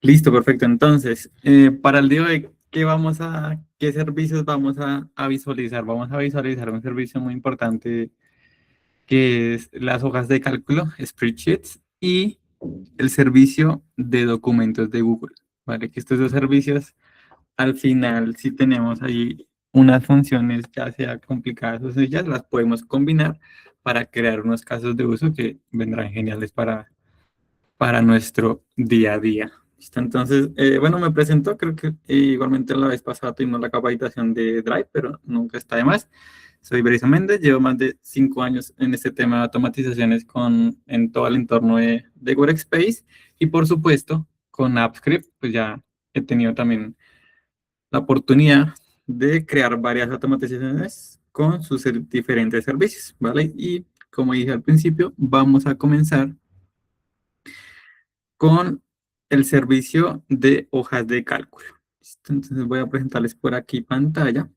Listo, perfecto. Entonces, para el día de hoy, ¿qué servicios vamos a visualizar? Vamos a visualizar un servicio muy importante que es las hojas de cálculo, spreadsheets, y el servicio de documentos de Google, ¿vale? Que estos dos servicios, al final, si tenemos ahí unas funciones, ya sea complicadas o sencillas, las podemos combinar para crear unos casos de uso que vendrán geniales para nuestro día a día. ¿Listo? Entonces, bueno, me presento, creo que igualmente la vez pasada tuvimos la capacitación de Drive, pero nunca está de más. Soy Brisa Méndez, llevo más de 5 años en este tema de automatizaciones en todo el entorno de Workspace y por supuesto con AppScript, pues ya he tenido también la oportunidad de crear varias automatizaciones con sus diferentes servicios, ¿vale? Y como dije al principio, vamos a comenzar con el servicio de hojas de cálculo. ¿Listo? Entonces voy a presentarles por aquí pantalla.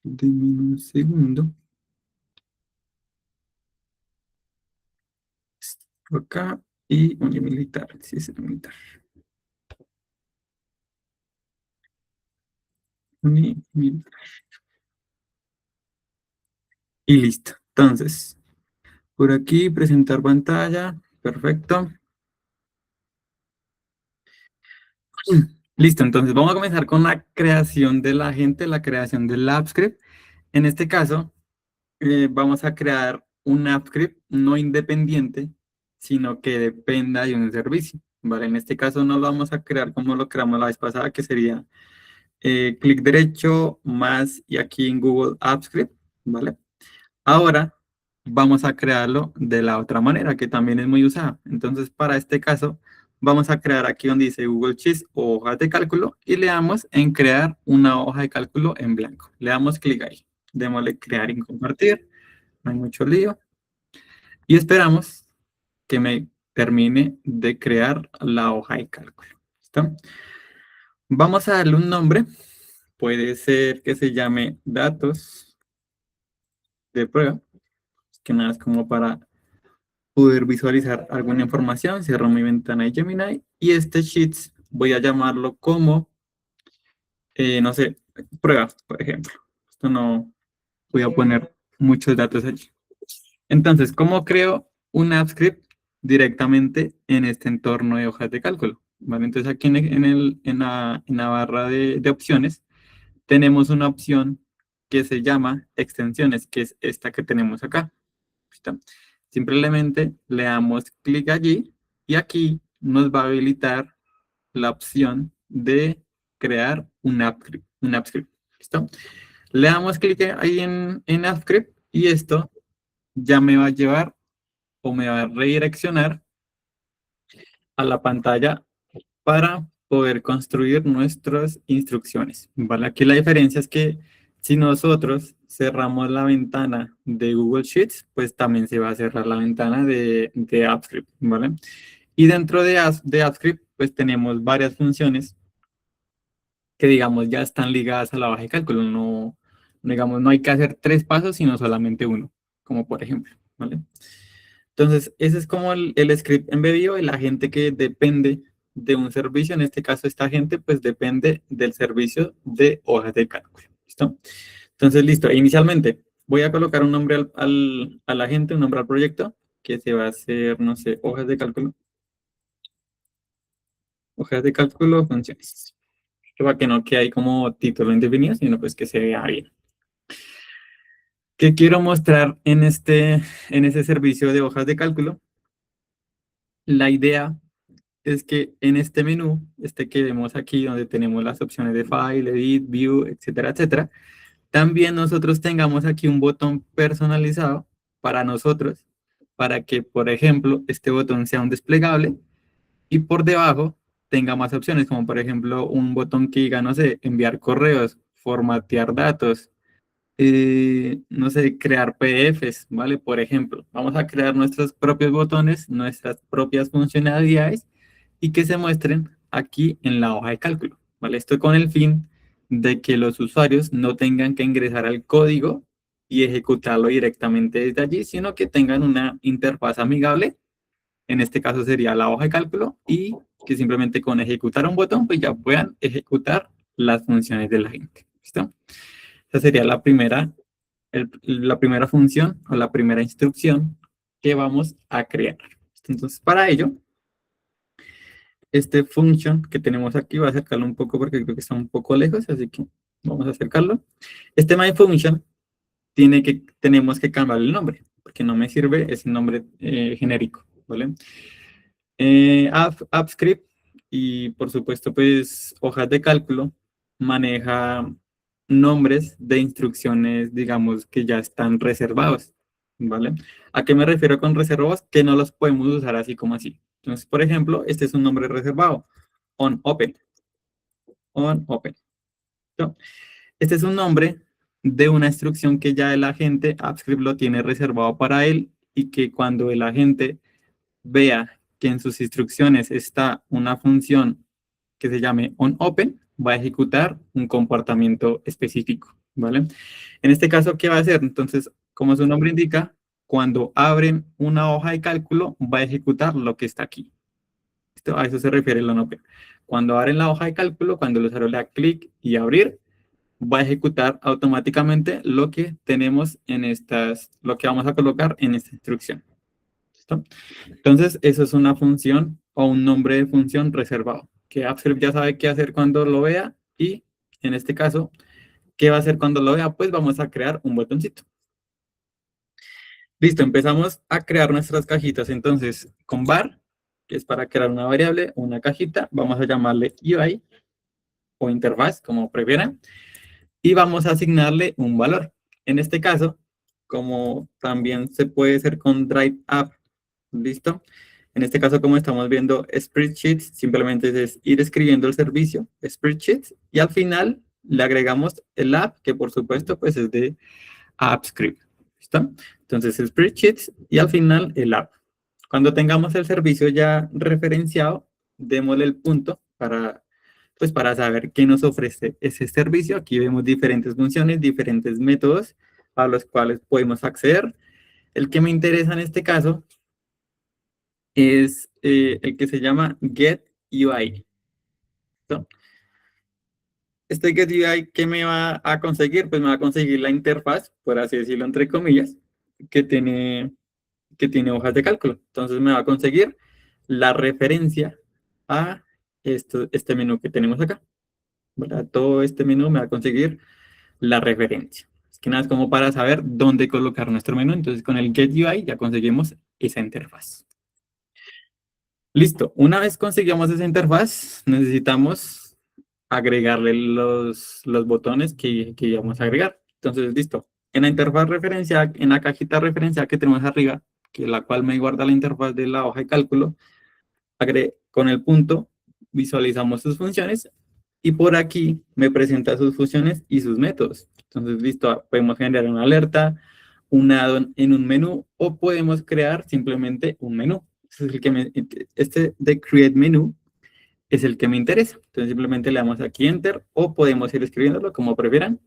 Denme un segundo. Por acá y Unimilitar. Sí, es el militar. Unimilitar. Y listo. Entonces, por aquí presentar pantalla. Perfecto. Listo, entonces vamos a comenzar con la creación del agente, la creación del AppScript. En este caso, vamos a crear un AppScript no independiente, sino que dependa de un servicio, ¿vale? En este caso no lo vamos a crear como lo creamos la vez pasada, que sería clic derecho más y aquí en Google AppScript, ¿vale? Ahora vamos a crearlo de la otra manera, que también es muy usada. Entonces, para este caso, vamos a crear aquí donde dice Google Sheets o hojas de cálculo y le damos en crear una hoja de cálculo en blanco. Le damos clic ahí. Démosle crear y compartir. No hay mucho lío. Y esperamos que me termine de crear la hoja de cálculo. ¿Listo? Vamos a darle un nombre. Puede ser que se llame datos de prueba, que nada es como para poder visualizar alguna información. Cierro mi ventana de Gemini y este Sheets voy a llamarlo como, no sé, prueba, por ejemplo. Esto no voy a poner muchos datos allí. Entonces, ¿cómo creo un app script directamente en este entorno de hojas de cálculo? ¿Vale? Entonces, aquí en la barra de opciones tenemos una opción que se llama extensiones, que es esta que tenemos acá. ¿Listo? Simplemente le damos clic allí y aquí nos va a habilitar la opción de crear un app script. ¿Listo? Le damos clic ahí en app script y esto ya me va a llevar o me va a redireccionar a la pantalla para poder construir nuestras instrucciones. ¿Vale? Aquí la diferencia es que si nosotros cerramos la ventana de Google Sheets, pues también se va a cerrar la ventana de AppScript, ¿vale? Y dentro de AppScript, pues tenemos varias funciones que, digamos, ya están ligadas a la hoja de cálculo. No, digamos, no hay que hacer 3 pasos, sino solamente uno, como por ejemplo, ¿vale? Entonces, ese es como el script embedido y la gente que depende de un servicio. En este caso, esta gente pues depende del servicio de hojas de cálculo. ¿Listo? Entonces, listo. Inicialmente voy a colocar un nombre a la gente, un nombre al proyecto, que se va a hacer, no sé, hojas de cálculo, funciones. Para que no quede ahí como título indefinido, sino pues que se vea bien. ¿Qué quiero mostrar en ese servicio de hojas de cálculo? La idea es que en este menú, este que vemos aquí, donde tenemos las opciones de File, Edit, View, etcétera, etcétera, también nosotros tengamos aquí un botón personalizado para nosotros, para que, por ejemplo, este botón sea un desplegable y por debajo tenga más opciones, como por ejemplo un botón que diga, no sé, enviar correos, formatear datos, no sé, crear PDFs, ¿vale? Por ejemplo, vamos a crear nuestros propios botones, nuestras propias funcionalidades y que se muestren aquí en la hoja de cálculo, ¿vale? Esto con el fin de que los usuarios no tengan que ingresar al código y ejecutarlo directamente desde allí, sino que tengan una interfaz amigable En este caso sería la hoja de cálculo y que simplemente con ejecutar un botón, pues ya puedan ejecutar las funciones de la gente. ¿Listo? Esa sería la primera función o la primera instrucción que vamos a crear. Entonces, para ello, este function que tenemos aquí, voy a acercarlo un poco porque creo que está un poco lejos, así que vamos a acercarlo. Este myFunction tenemos que cambiar el nombre, porque no me sirve ese nombre genérico, ¿vale? AppScript y por supuesto, pues hojas de cálculo maneja nombres de instrucciones, digamos, que ya están reservados, ¿vale? ¿A qué me refiero con reservados? Que no los podemos usar así como así. Entonces, por ejemplo, este es un nombre reservado, onOpen, onOpen. ¿No? Este es un nombre de una instrucción que ya el agente AppScript lo tiene reservado para él y que cuando el agente vea que en sus instrucciones está una función que se llame onOpen, va a ejecutar un comportamiento específico, ¿vale? En este caso, ¿qué va a hacer? Entonces, como su nombre indica, cuando abren una hoja de cálculo, va a ejecutar lo que está aquí. A eso se refiere el onOpen. Cuando abren la hoja de cálculo, cuando el usuario le da clic y abrir, va a ejecutar automáticamente lo que tenemos en lo que vamos a colocar en esta instrucción. ¿Listo? Entonces, eso es una función o un nombre de función reservado, que AppScript ya sabe qué hacer cuando lo vea y, en este caso, ¿qué va a hacer cuando lo vea? Pues vamos a crear un botoncito. Listo, empezamos a crear nuestras cajitas. Entonces, con var, que es para crear una variable, una cajita, vamos a llamarle UI o interfaz, como prefieran, y vamos a asignarle un valor. En este caso, como también se puede hacer con Drive App, ¿listo? En este caso, como estamos viendo spreadsheets, simplemente es ir escribiendo el servicio spreadsheets y al final le agregamos el app, que por supuesto pues es de AppScript, ¿listo? Entonces spreadsheets y al final el app. Cuando tengamos el servicio ya referenciado, démosle el punto para saber qué nos ofrece ese servicio. Aquí vemos diferentes funciones, diferentes métodos a los cuales podemos acceder. El que me interesa en este caso es el que se llama GetUI. ¿No? Este GetUI, ¿qué me va a conseguir? Pues me va a conseguir la interfaz, por así decirlo, entre comillas, que tiene hojas de cálculo. Entonces me va a conseguir la referencia a este menú que tenemos acá. ¿Verdad? Todo este menú me va a conseguir la referencia. Es que nada, es como para saber dónde colocar nuestro menú. Entonces con el GetUI ya conseguimos esa interfaz. Listo, una vez conseguimos esa interfaz, necesitamos agregarle los botones que íbamos a agregar. Entonces, listo. En la interfaz referencial, en la cajita referencial que tenemos arriba, que la cual me guarda la interfaz de la hoja de cálculo, con el punto visualizamos sus funciones y por aquí me presenta sus funciones y sus métodos. Entonces, listo, podemos generar una alerta, un add-on en un menú o podemos crear simplemente un menú. Este de Create Menu es el que me interesa. Entonces simplemente le damos aquí Enter o podemos ir escribiéndolo como prefieran.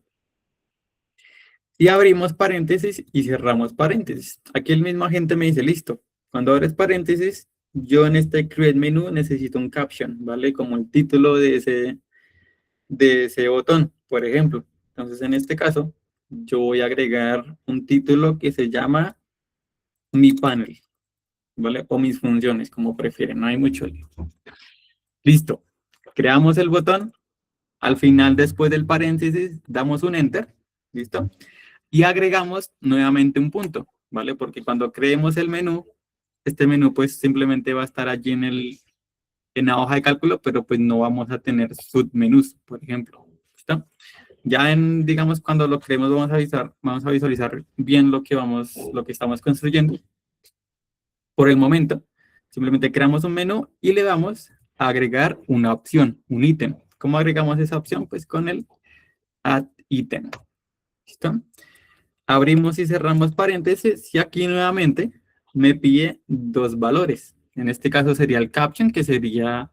Y abrimos paréntesis y cerramos paréntesis. Aquí el mismo agente me dice, listo, cuando abres paréntesis, yo en este Create Menu necesito un caption, ¿vale? Como el título de ese botón, por ejemplo. Entonces en este caso, yo voy a agregar un título que se llama Mi Panel, ¿vale? O mis funciones, como prefieren, no hay mucho lío. Listo. Creamos el botón. Al final, después del paréntesis, damos un Enter. ¿Listo? Y agregamos nuevamente un punto, ¿vale? Porque cuando creemos el menú, este menú pues simplemente va a estar allí en la hoja de cálculo, pero pues no vamos a tener submenús, por ejemplo. ¿Listo? Ya digamos, cuando lo creemos vamos a visualizar bien lo que estamos construyendo. Por el momento, simplemente creamos un menú y le damos a agregar una opción, un ítem. ¿Cómo agregamos esa opción? Pues con el add item. ¿Listo? Abrimos y cerramos paréntesis y aquí nuevamente me pide dos valores. En este caso sería el caption, que sería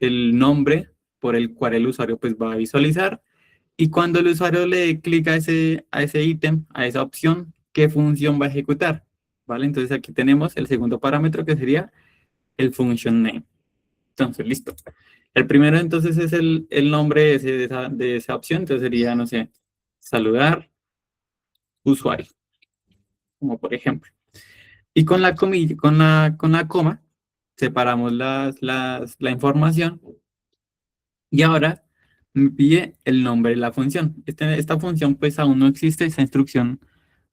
el nombre por el cual el usuario pues va a visualizar. Y cuando el usuario le dé clic a ese ítem, a esa opción, ¿qué función va a ejecutar? ¿Vale? Entonces aquí tenemos el segundo parámetro que sería el function name. Entonces, listo. El primero entonces es el nombre de esa opción, entonces sería, no sé, saludar usuario, como por ejemplo. Y con la comilla, con la coma, separamos la información y ahora me pide el nombre de la función. Esta función pues aún no existe, esta instrucción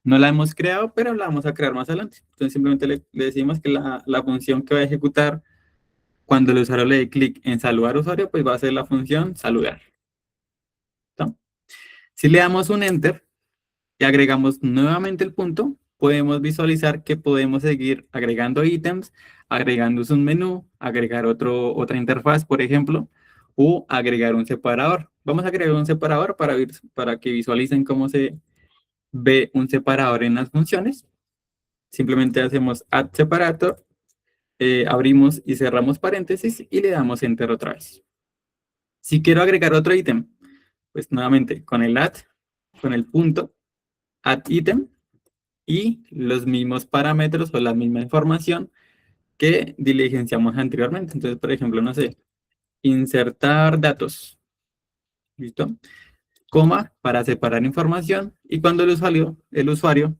no la hemos creado, pero la vamos a crear más adelante. Entonces simplemente le decimos que la función que va a ejecutar cuando el usuario le dé clic en saludar usuario, pues va a ser la función saludar. ¿Listo? Si le damos un enter y agregamos nuevamente el punto, podemos visualizar que podemos seguir agregando ítems, agregando un menú, agregar otra interfaz, por ejemplo, o agregar un separador. Vamos a agregar un separador para que visualicen cómo se ve un separador en las funciones. Simplemente hacemos add separator, abrimos y cerramos paréntesis y le damos enter otra vez. Si quiero agregar otro ítem, pues nuevamente con el add, con el punto, add item y los mismos parámetros o la misma información que diligenciamos anteriormente. Entonces, por ejemplo, no sé, insertar datos, ¿listo? Coma para separar información y cuando el usuario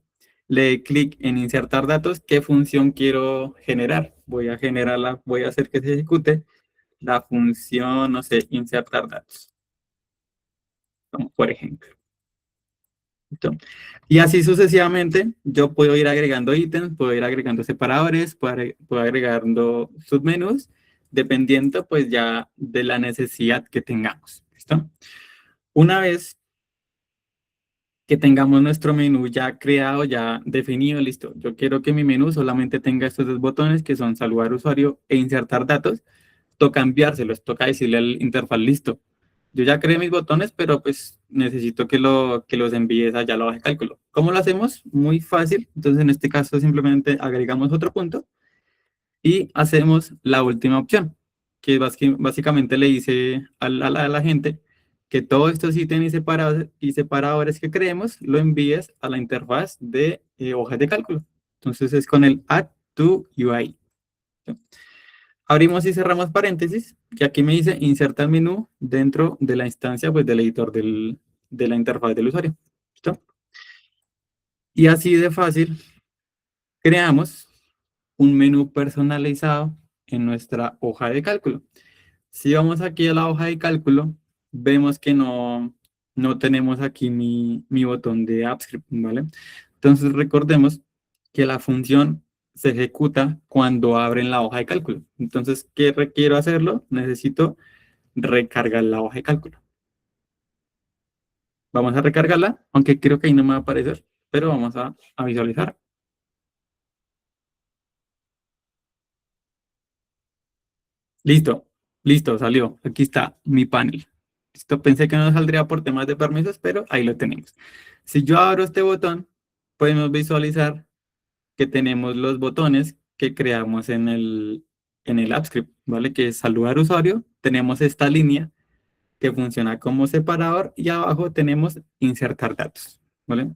le dé clic en insertar datos, ¿qué función quiero generar? Voy a hacer que se ejecute la función, no sé, insertar datos, como por ejemplo. ¿Listo? Y así sucesivamente, yo puedo ir agregando ítems, puedo ir agregando separadores, puedo agregando submenús, dependiendo pues ya de la necesidad que tengamos. ¿Listo? Una vez que tengamos nuestro menú ya creado, ya definido, listo. Yo quiero que mi menú solamente tenga estos dos botones que son saludar usuario e insertar datos. Toca enviárselos, toca decirle al interfaz, listo. Yo ya creé mis botones, pero pues necesito que los envíes allá a la hoja de cálculo. ¿Cómo lo hacemos? Muy fácil. Entonces, en este caso, simplemente agregamos otro punto y hacemos la última opción, que básicamente le dice a la gente que todos estos ítems y separadores que creemos lo envíes a la interfaz de hojas de cálculo. Entonces, es con el add to UI. Abrimos y cerramos paréntesis, que aquí me dice inserta el menú dentro de la instancia pues, del editor de la interfaz del usuario. ¿Listo? Y así de fácil creamos un menú personalizado en nuestra hoja de cálculo. Si vamos aquí a la hoja de cálculo, vemos que no tenemos aquí mi botón de AppScript, ¿vale? Entonces recordemos que la función se ejecuta cuando abren la hoja de cálculo. Entonces, ¿qué requiero hacerlo? Necesito recargar la hoja de cálculo. Vamos a recargarla, aunque creo que ahí no me va a aparecer, pero vamos a visualizar. Listo, listo, salió. Aquí está mi panel. Listo, pensé que no saldría por temas de permisos, pero ahí lo tenemos. Si yo abro este botón, podemos visualizar que tenemos los botones que creamos en el AppScript, ¿vale? Que es saludar usuario. Tenemos esta línea que funciona como separador y abajo tenemos insertar datos, ¿vale?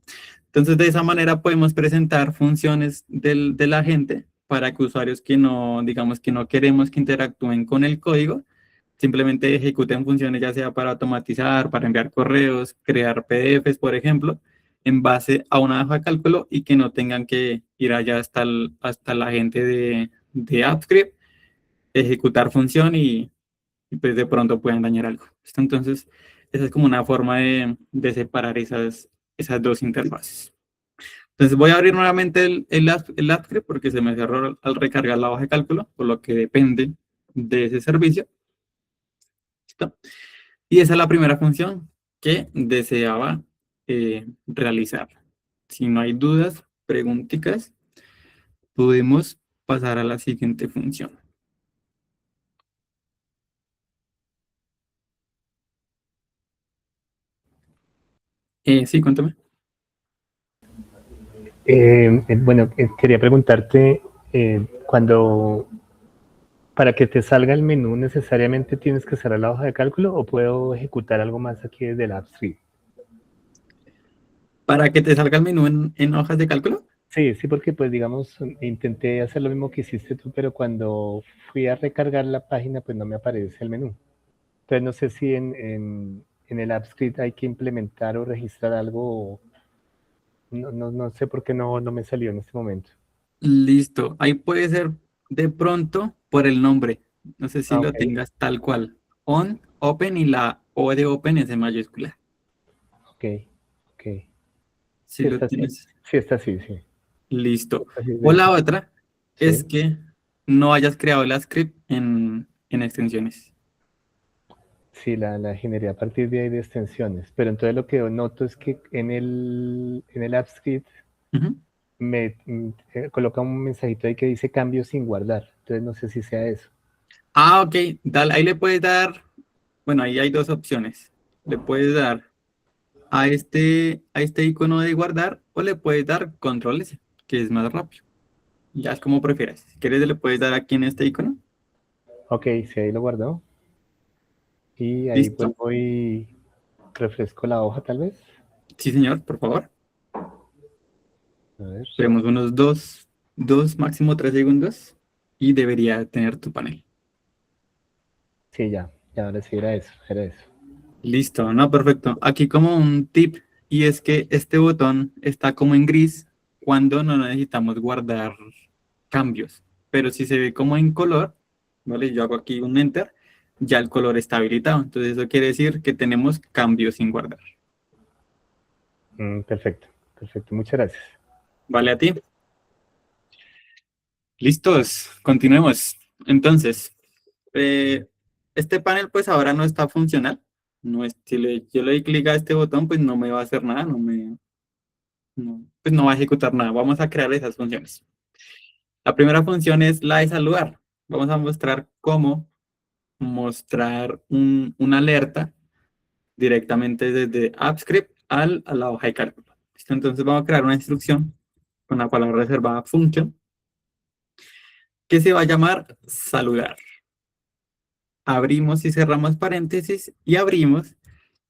Entonces, de esa manera podemos presentar funciones de la gente para que usuarios que no, digamos que no queremos que interactúen con el código, simplemente ejecuten funciones ya sea para automatizar, para enviar correos, crear PDFs, por ejemplo, en base a una hoja de cálculo y que no tengan que ir allá hasta la gente de AppScript, ejecutar función y pues de pronto puedan dañar algo. Entonces, esa es como una forma de separar esas dos interfaces. Entonces voy a abrir nuevamente el AppScript porque se me cerró al recargar la hoja de cálculo, por lo que depende de ese servicio. ¿Listo? Y esa es la primera función que deseaba realizar. Si no hay dudas, preguntitas, podemos pasar a la siguiente función. Sí, cuéntame. Quería preguntarte, cuando para que te salga el menú necesariamente tienes que cerrar la hoja de cálculo o puedo ejecutar algo más aquí desde el AppScript. Para que te salga el menú en hojas de cálculo. Sí, sí, porque pues digamos, intenté hacer lo mismo que hiciste tú, pero cuando fui a recargar la página, pues no me aparece el menú. Entonces no sé si en el AppScript hay que implementar o registrar algo, no sé por qué no me salió en este momento. Listo. Ahí puede ser de pronto por el nombre. No sé si Ah, lo ok, tengas tal cual. On, open y la O de open es en mayúscula. ok, ok. Si Sí lo está así, tienes, sí está así, sí. listo. Está así, de O la hecho, otra es sí. que no hayas creado la script en extensiones. Sí, la generé a partir de ahí de extensiones. Pero entonces lo que noto es que en el AppScript Ujú. coloca un mensajito ahí que dice cambio sin guardar. Entonces no sé si sea eso. Ah, ok. Dale, ahí le puedes dar, bueno, ahí hay dos opciones. Le puedes dar a este icono de guardar o le puedes dar control S, que es más rápido. Ya es como prefieras. Si quieres, le puedes dar aquí en este icono. Ok, sí, ahí lo guardó. Y ahí Listo. vuelvo y refresco la hoja tal vez. Sí, señor, por favor. A ver. Esperemos unos máximo 3 segundos y debería tener tu panel. Sí, ya ahora sí era eso, era eso. Listo, no, perfecto. Aquí como un tip, y es que este botón está como en gris cuando no necesitamos guardar cambios. Pero si se ve como en color, ¿vale? Yo hago aquí un enter, ya el color está habilitado. Entonces eso quiere decir que tenemos cambios sin guardar. Perfecto, perfecto. Muchas gracias. ¿Vale a ti? Listos, continuemos. Entonces, eh, este panel pues ahora no está funcional. No es, si yo le doy clic a este botón, pues no me va a hacer nada, pues no va a ejecutar nada. Vamos a crear esas funciones. La primera función es la de saludar. Vamos a mostrar cómo mostrar una alerta directamente desde AppScript a la hoja de cálculo. ¿Listo? Entonces vamos a crear una instrucción con la palabra reservada function que se va a llamar saludar. Abrimos y cerramos paréntesis y abrimos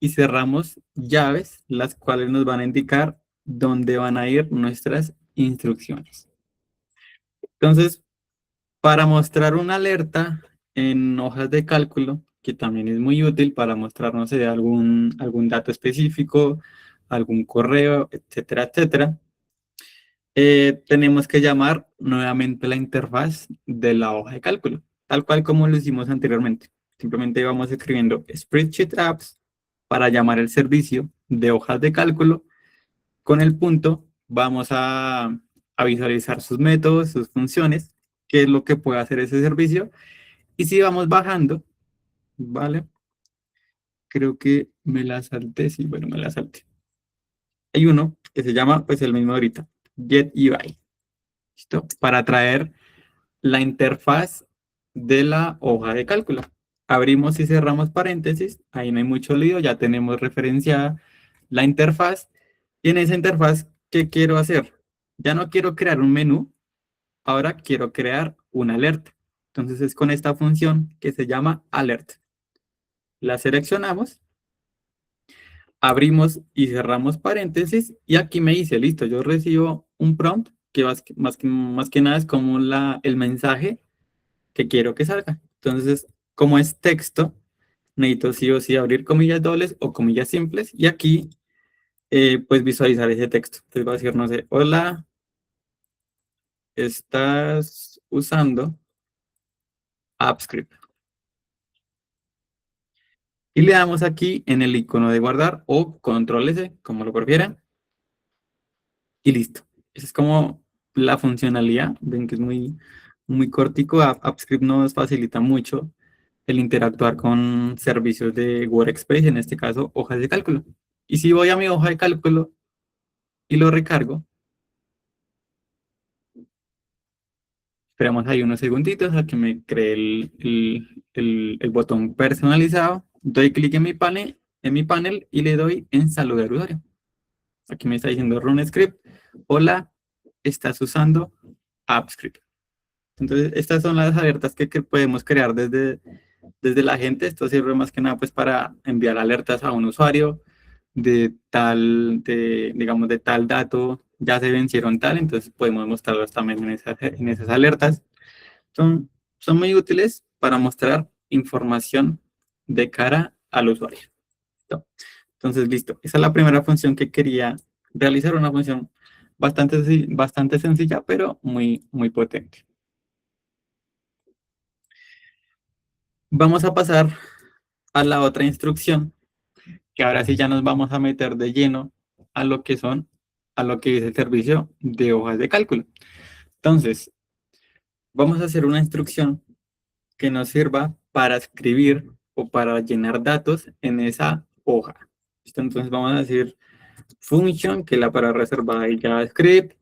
y cerramos llaves, las cuales nos van a indicar dónde van a ir nuestras instrucciones. Entonces, para mostrar una alerta en hojas de cálculo, que también es muy útil para mostrarnos no sé, algún dato específico, algún correo, etcétera, etcétera, tenemos que llamar nuevamente la interfaz de la hoja de cálculo, tal cual como lo hicimos anteriormente. Simplemente vamos escribiendo Spreadsheet Apps para llamar el servicio de hojas de cálculo. Con el punto vamos a visualizar sus métodos, sus funciones, qué es lo que puede hacer ese servicio. Y si vamos bajando, ¿vale? Creo que me la salté, sí, bueno, me la salté. Hay uno que se llama, pues el mismo ahorita, Get UI, ¿listo? Para traer la interfaz de la hoja de cálculo. Abrimos y cerramos paréntesis, ahí no hay mucho lío, ya tenemos referenciada la interfaz. Y en esa interfaz, ¿qué quiero hacer? Ya no quiero crear un menú, ahora quiero crear una alerta. Entonces es con esta función que se llama alert. La seleccionamos, abrimos y cerramos paréntesis y aquí me dice, listo, yo recibo un prompt que más que nada es como el mensaje que quiero que salga. Entonces, como es texto, necesito sí o sí abrir comillas dobles o comillas simples y aquí pues visualizar ese texto. Entonces va a decir, no sé, hola, estás usando AppScript. Y le damos aquí en el icono de guardar o control S, como lo prefieran, y listo. Esa es como la funcionalidad. Ven que es muy cortico. AppScript nos facilita mucho el interactuar con servicios de Workspace, en este caso, hojas de cálculo. Y si voy a mi hoja de cálculo y lo recargo, esperamos ahí unos segunditos a que me cree el botón personalizado. Doy clic en mi panel y le doy en saludar usuario. Aquí me está diciendo run script. Hola, estás usando AppScript. Entonces, estas son las alertas que podemos crear desde la gente. Esto sirve más que nada pues para enviar alertas a un usuario digamos, de tal dato ya se vencieron tal, entonces podemos mostrarlos también en esas alertas. Son muy útiles para mostrar información de cara al usuario. ¿Listo? Entonces, listo. Esa es la primera función que quería realizar, una función bastante sencilla, pero muy potente. Vamos a pasar a la otra instrucción, que ahora sí ya nos vamos a meter de lleno a lo que es el servicio de hojas de cálculo. Entonces, vamos a hacer una instrucción que nos sirva para escribir o para llenar datos en esa hoja. ¿Listo? Entonces vamos a decir function, que es la para reservada en JavaScript,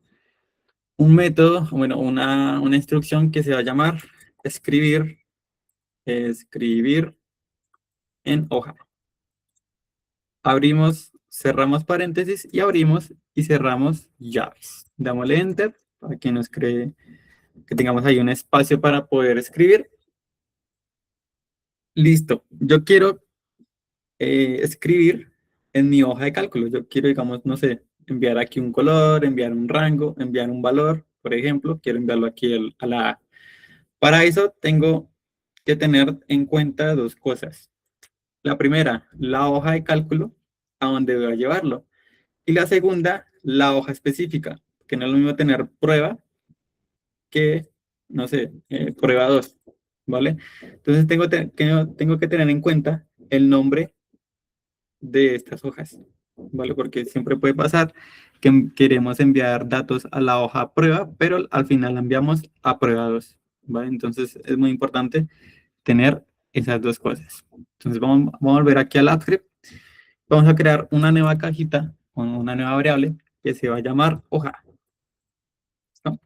un método, bueno, una instrucción que se va a llamar escribir en hoja. Abrimos, cerramos paréntesis y abrimos y cerramos llaves. Dámosle enter para que nos cree, que tengamos ahí un espacio para poder escribir. Listo. Yo quiero escribir en mi hoja de cálculo. Yo quiero, digamos, no sé, enviar aquí un color, enviar un rango, enviar un valor, por ejemplo. Quiero enviarlo aquí a la A. Para eso tengo que tener en cuenta dos cosas. La primera, la hoja de cálculo, a dónde voy a llevarlo. Y la segunda, la hoja específica, que no es lo mismo tener prueba que, no sé, prueba 2, ¿vale? Entonces tengo que tener en cuenta el nombre de estas hojas, ¿vale? Porque siempre puede pasar que queremos enviar datos a la hoja prueba, pero al final la enviamos a prueba 2, ¿vale? Entonces es muy importante tener esas dos cosas. Entonces vamos a volver aquí al AppScript. Vamos a crear una nueva cajita con una nueva variable que se va a llamar hoja, ¿no?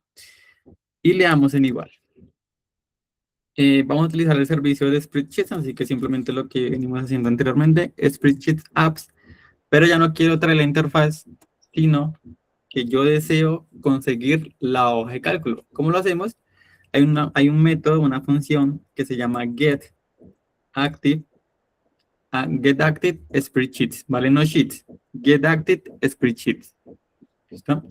Y le damos en igual. Vamos a utilizar el servicio de Spreadsheets, así que simplemente lo que venimos haciendo anteriormente, Spreadsheets Apps, pero ya no quiero traer la interfaz, sino que yo deseo conseguir la hoja de cálculo. ¿Cómo lo hacemos? Hay un método, una función que se llama getActive spreadsheets, ¿vale? No sheets, getActive spreadsheets. ¿Listo?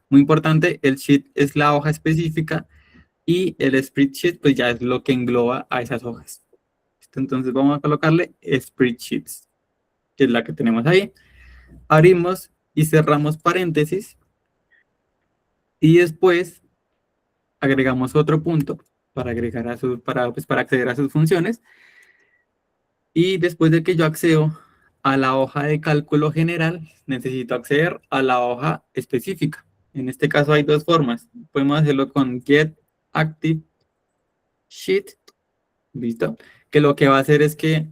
Muy importante, el sheet es la hoja específica y el spreadsheet pues ya es lo que engloba a esas hojas. ¿Listo? Entonces vamos a colocarle spreadsheets, que es la que tenemos ahí. Abrimos y cerramos paréntesis y después agregamos otro punto para agregar para acceder a sus funciones. Y después de que yo accedo a la hoja de cálculo general, necesito acceder a la hoja específica. En este caso hay dos formas. Podemos hacerlo con getActiveSheet, ¿listo? Que lo que va a hacer es que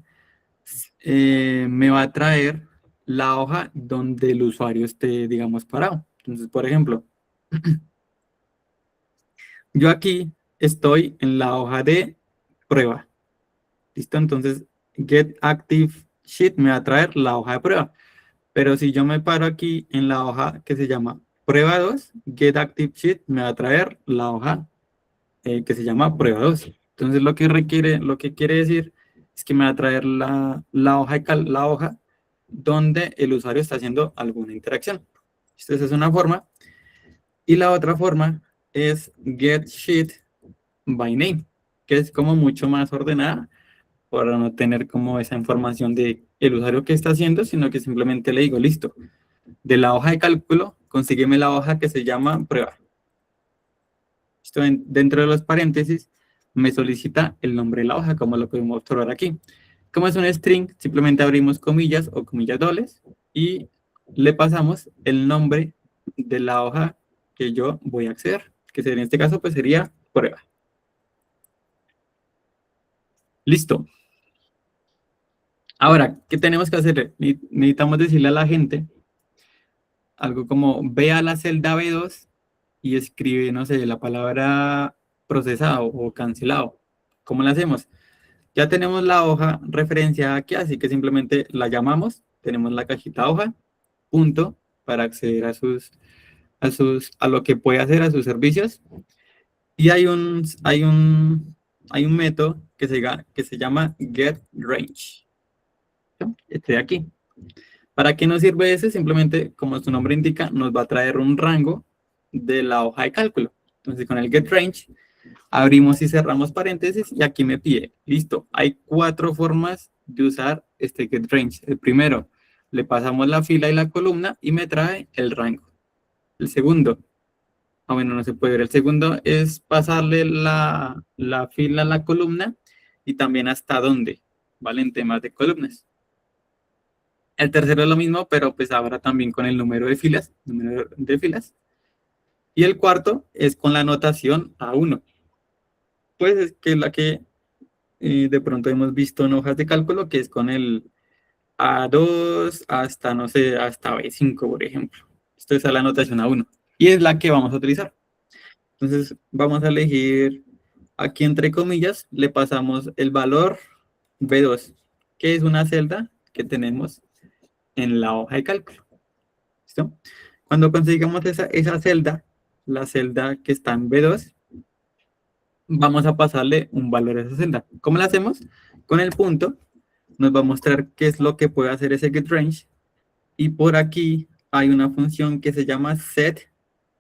me va a traer la hoja donde el usuario esté, digamos, parado. Entonces, por ejemplo, yo aquí estoy en la hoja de prueba. ¿Listo? Entonces, getActiveSheet me va a traer la hoja de prueba. Pero si yo me paro aquí en la hoja que se llama prueba 2, getActiveSheet me va a traer la hoja que se llama prueba 2. Entonces, lo que quiere decir es que me va a traer la hoja donde el usuario está haciendo alguna interacción. Esa es una forma. Y la otra forma es getSheet_by_name, que es como mucho más ordenada para no tener como esa información de el usuario que está haciendo, sino que simplemente le digo, listo, de la hoja de cálculo, consígueme la hoja que se llama prueba. Esto dentro de los paréntesis me solicita el nombre de la hoja, como lo podemos observar aquí. Como es un string, simplemente abrimos comillas o comillas dobles y le pasamos el nombre de la hoja que yo voy a acceder, que en este caso pues sería prueba. Listo. Ahora, ¿qué tenemos que hacer? Necesitamos decirle a la gente algo como ve a la celda B2 y escribe, no sé, la palabra procesado o cancelado. ¿Cómo lo hacemos? Ya tenemos la hoja referenciada aquí, así que simplemente la llamamos. Tenemos la cajita hoja, punto, para acceder a lo que puede hacer, a sus servicios. Y hay un método que se llama getRange. Este de aquí. ¿Para qué nos sirve ese? Simplemente, como su nombre indica, nos va a traer un rango de la hoja de cálculo. Entonces, con el getRange, abrimos y cerramos paréntesis y aquí me pide, listo, hay 4 formas de usar este getRange. El primero, le pasamos la fila y la columna y me trae el rango. El segundo, bueno, no se puede ver. El segundo es pasarle la fila a la columna y también hasta dónde, ¿vale? En temas de columnas. El tercero es lo mismo, pero pues ahora también con el número de filas, Y el cuarto es con la notación A1. Pues es que es la que de pronto hemos visto en hojas de cálculo, que es con el A2 hasta, no sé, hasta B5, por ejemplo. Esto es a la notación A1. Y es la que vamos a utilizar. Entonces vamos a elegir aquí entre comillas, le pasamos el valor B2, que es una celda que tenemos en la hoja de cálculo. ¿Listo? Cuando consigamos esa celda, la celda que está en B2, vamos a pasarle un valor a esa celda. ¿Cómo lo hacemos? Con el punto nos va a mostrar qué es lo que puede hacer ese getRange. Y por aquí hay una función que se llama set.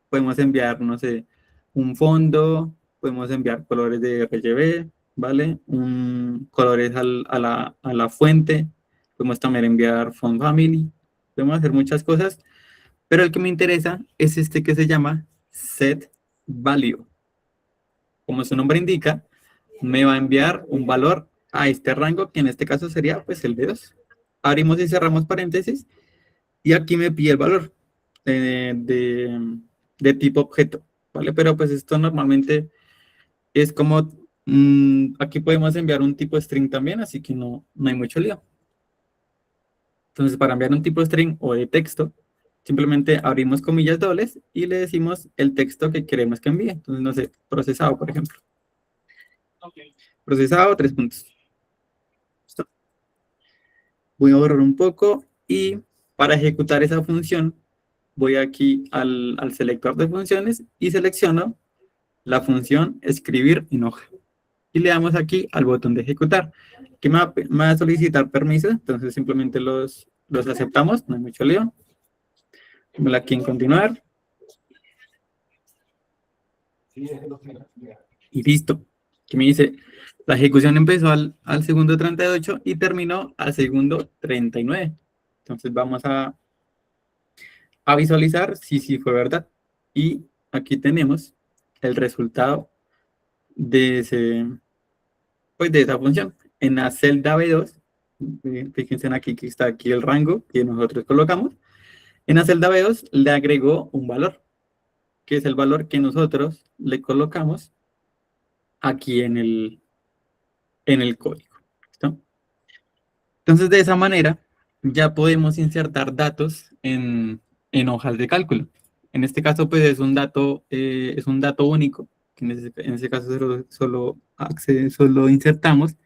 Podemos enviar, no sé, un fondo, podemos enviar colores de RGB, ¿vale? Colores a la fuente, podemos también enviar font family, podemos hacer muchas cosas, pero el que me interesa es este que se llama set value. Como su nombre indica, me va a enviar un valor a este rango, que en este caso sería pues el B2. Abrimos y cerramos paréntesis y aquí me pide el valor de tipo objeto, ¿vale? Pero pues esto normalmente es como, aquí podemos enviar un tipo string también, así que no hay mucho lío. Entonces, para enviar un tipo string o de texto, simplemente abrimos comillas dobles y le decimos el texto que queremos que envíe. Entonces, no sé, procesado, por ejemplo. Procesado, 3 puntos. ¿Listo? Voy a borrar un poco y para ejecutar esa función, voy aquí al selector de funciones y selecciono la función escribir en hoja. Y le damos aquí al botón de ejecutar, que me va a solicitar permiso, entonces simplemente los aceptamos, no hay mucho lío. Démosle aquí en continuar. Y listo. Que me dice, la ejecución empezó al segundo 38 y terminó al segundo 39. Entonces vamos a visualizar si sí fue verdad. Y aquí tenemos el resultado de ese, pues de esa función. En la celda B2, fíjense aquí que está aquí el rango que nosotros colocamos. En la celda B2 le agregó un valor, que es el valor que nosotros le colocamos aquí en el código. ¿Listo? Entonces, de esa manera, ya podemos insertar datos en hojas de cálculo. En este caso, pues es un dato único, que en ese caso solo insertamos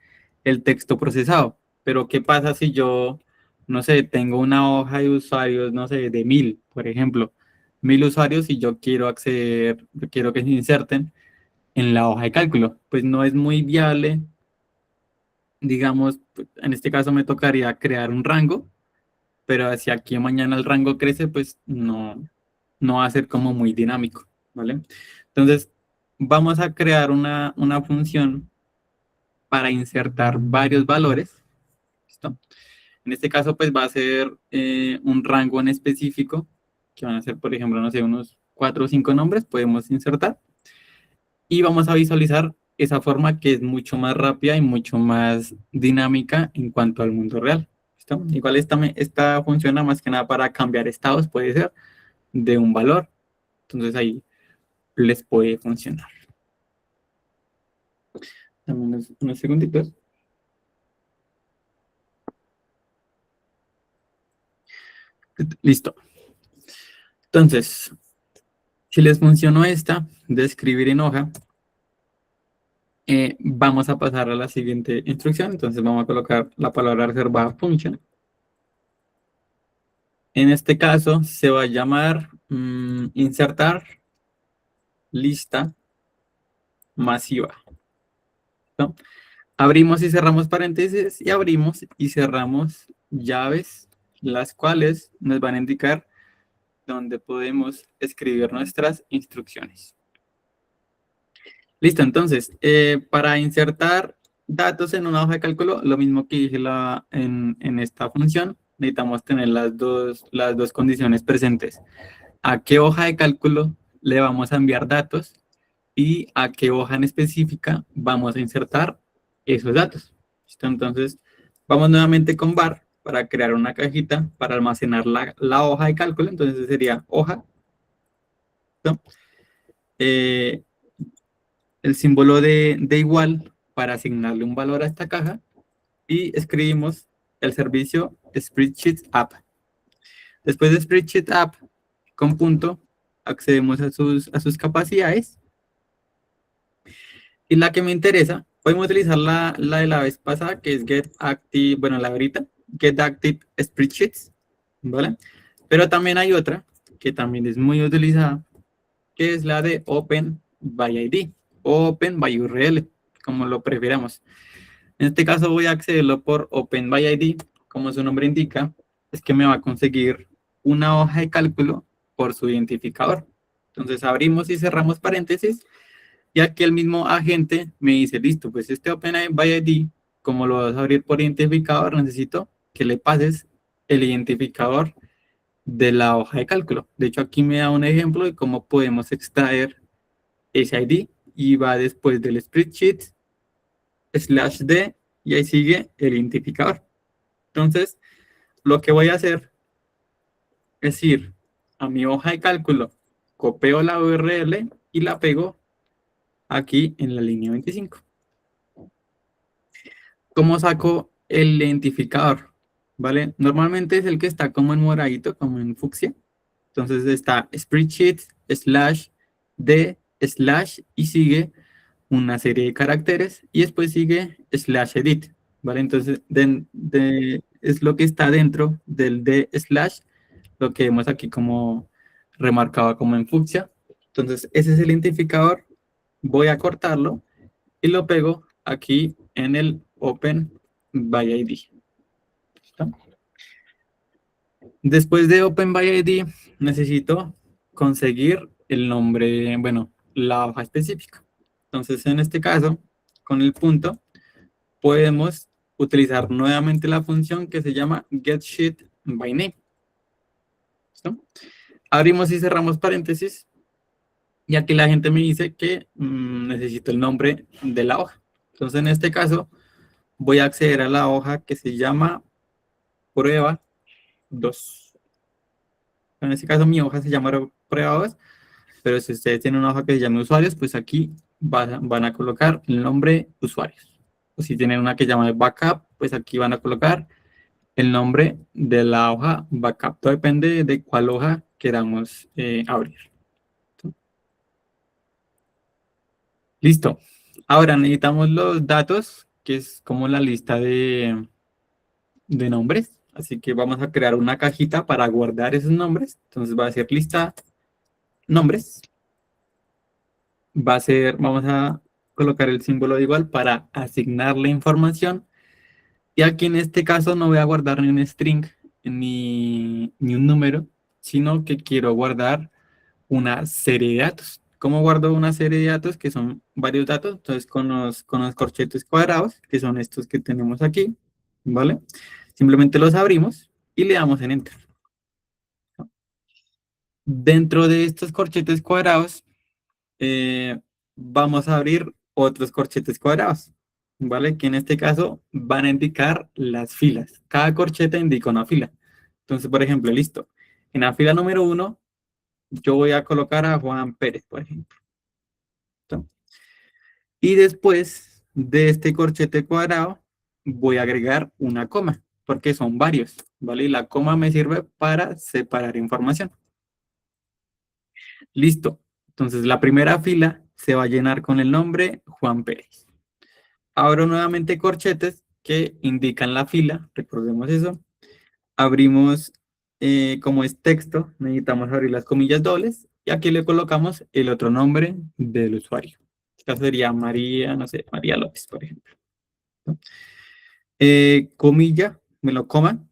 el texto procesado. Pero, ¿qué pasa si yo, no sé, tengo una hoja de usuarios, no sé, de 1000, por ejemplo, 1000 usuarios y yo quiero acceder, yo quiero que se inserten en la hoja de cálculo? Pues no es muy viable, digamos, en este caso me tocaría crear un rango, pero si aquí a mañana el rango crece, pues no va a ser como muy dinámico, ¿vale? Entonces, vamos a crear una función para insertar varios valores, ¿listo? En este caso, pues va a ser un rango en específico, que van a ser, por ejemplo, no sé, unos 4 o 5 nombres, podemos insertar, y vamos a visualizar esa forma que es mucho más rápida y mucho más dinámica en cuanto al mundo real. ¿Listo? Igual esta funciona más que nada para cambiar estados, puede ser, de un valor. Entonces ahí les puede funcionar. Dame unos segunditos. Listo. Entonces, si les funcionó esta de escribir en hoja, vamos a pasar a la siguiente instrucción. Entonces vamos a colocar la palabra reservada function. En este caso se va a llamar insertar lista masiva, ¿no? Abrimos y cerramos paréntesis y abrimos y cerramos llaves las cuales nos van a indicar dónde podemos escribir nuestras instrucciones. Listo, entonces, para insertar datos en una hoja de cálculo, lo mismo que dije en esta función, necesitamos tener las dos condiciones presentes. ¿A qué hoja de cálculo le vamos a enviar datos? Y a qué hoja en específica vamos a insertar esos datos. ¿Listo? Entonces, vamos nuevamente con var para crear una cajita para almacenar la hoja de cálculo. Entonces sería hoja, ¿no? Eh, el símbolo de igual para asignarle un valor a esta caja y escribimos el servicio Spreadsheet App. Después de Spreadsheet App, con punto, accedemos a sus capacidades. Y la que me interesa, podemos utilizar la de la vez pasada, que es Get Active, bueno, la ahorita, Get Active Spreadsheets, ¿vale? Pero también hay otra que también es muy utilizada, que es la de Open by ID, o Open by URL, como lo prefiramos. En este caso voy a accederlo por Open by ID, como su nombre indica, es que me va a conseguir una hoja de cálculo por su identificador. Entonces abrimos y cerramos paréntesis y aquí el mismo agente me dice, listo, pues este Open by ID, como lo vas a abrir por identificador, necesito que le pases el identificador de la hoja de cálculo. De hecho, aquí me da un ejemplo de cómo podemos extraer ese ID y va después del spreadsheet /d y ahí sigue el identificador. Entonces, lo que voy a hacer es ir a mi hoja de cálculo, copio la URL y la pego aquí en la línea 25. ¿Cómo saco el identificador? ¿Vale? Normalmente es el que está como en moradito, como en fucsia. Entonces está spreadsheet /d/ y sigue una serie de caracteres y después sigue /edit, ¿vale? Entonces es lo que está dentro del d/, lo que vemos aquí como remarcado como en fucsia. Entonces ese es el identificador. Voy a cortarlo y lo pego aquí en el Open by ID. ¿Listo? Después de Open by ID, necesito conseguir el nombre, bueno, la hoja específica. Entonces, en este caso, con el punto, podemos utilizar nuevamente la función que se llama getSheetByName. ¿Listo? Abrimos y cerramos paréntesis. Y aquí la gente me dice que necesito el nombre de la hoja. Entonces, en este caso, voy a acceder a la hoja que se llama prueba 2. En este caso, mi hoja se llama prueba 2, pero si ustedes tienen una hoja que se llame usuarios, pues aquí van a colocar el nombre usuarios. O si tienen una que se llama backup, pues aquí van a colocar el nombre de la hoja backup. Todo depende de cuál hoja queramos abrir. Listo. Ahora necesitamos los datos, que es como la lista de nombres. Así que vamos a crear una cajita para guardar esos nombres. Entonces va a ser lista nombres. Vamos a colocar el símbolo de igual para asignarle información. Y aquí en este caso no voy a guardar ni un string ni un número, sino que quiero guardar una serie de datos. ¿Cómo guardo una serie de datos? Que son varios datos. Entonces con los corchetes cuadrados, que son estos que tenemos aquí, ¿vale? Simplemente los abrimos y le damos en Enter. Dentro de estos corchetes cuadrados, vamos a abrir otros corchetes cuadrados, ¿vale? Que en este caso van a indicar las filas. Cada corchete indica una fila. Entonces, por ejemplo, listo. En la fila número 1, yo voy a colocar a Juan Pérez, por ejemplo. ¿Listo? Y después de este corchete cuadrado, voy a agregar una coma, porque son varios, ¿vale? Y la coma me sirve para separar información. Listo. Entonces, la primera fila se va a llenar con el nombre Juan Pérez. Abro nuevamente corchetes que indican la fila, recordemos eso. Abrimos, como es texto, necesitamos abrir las comillas dobles y aquí le colocamos el otro nombre del usuario. Esta sería María, no sé, María López, por ejemplo. ¿No? Comilla, me lo coman,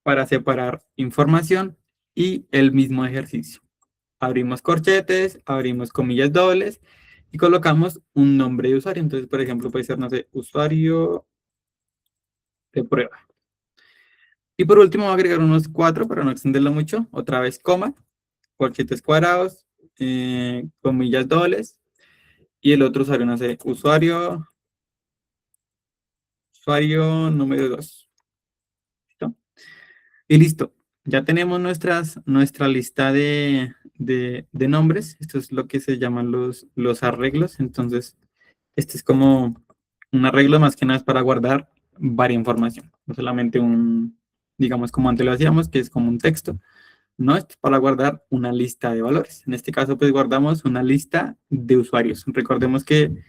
para separar información y el mismo ejercicio. Abrimos corchetes, abrimos comillas dobles y colocamos un nombre de usuario. Entonces, por ejemplo, puede ser, no sé, usuario de prueba. Y por último, voy a agregar unos 4 para no extenderlo mucho. Otra vez, coma, corchetes cuadrados, comillas dobles. Y el otro usuario, no sé, usuario número 2. ¿Listo? Y listo. Ya tenemos nuestra lista de nombres. Esto es lo que se llaman los arreglos. Entonces, este es como un arreglo más que nada para guardar varia información. No solamente digamos como antes lo hacíamos, que es como un texto. No, esto es para guardar una lista de valores. En este caso, pues guardamos una lista de usuarios. Recordemos que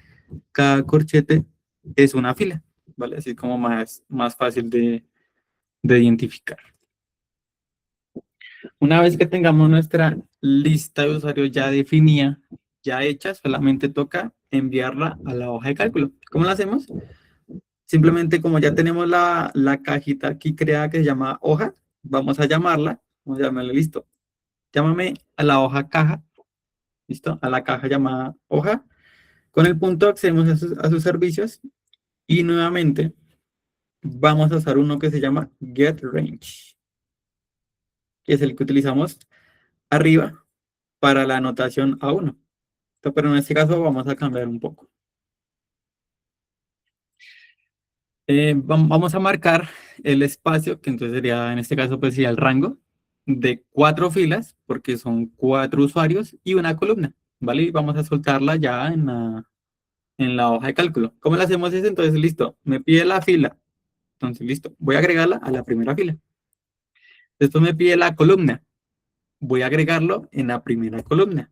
cada corchete es una fila, ¿vale? Así como más fácil de identificar. Una vez que tengamos nuestra lista de usuarios ya definida, ya hecha, solamente toca enviarla a la hoja de cálculo. ¿Cómo lo hacemos? Simplemente como ya tenemos la cajita aquí creada que se llama hoja, vamos a llamarle, listo. Llámame a la hoja caja, listo, a la caja llamada hoja. Con el punto accedemos a sus servicios y nuevamente vamos a usar uno que se llama getRange, que es el que utilizamos arriba para la anotación A1. Pero en este caso vamos a cambiar un poco. Vamos a marcar el espacio, que entonces sería, en este caso, pues sería el rango de 4 filas, porque son 4 usuarios y una columna, ¿vale? Y vamos a soltarla ya en la hoja de cálculo. ¿Cómo le hacemos eso? Entonces, listo, me pide la fila. Entonces, listo, voy a agregarla a la primera fila. Después me pide la columna. Voy a agregarlo en la primera columna,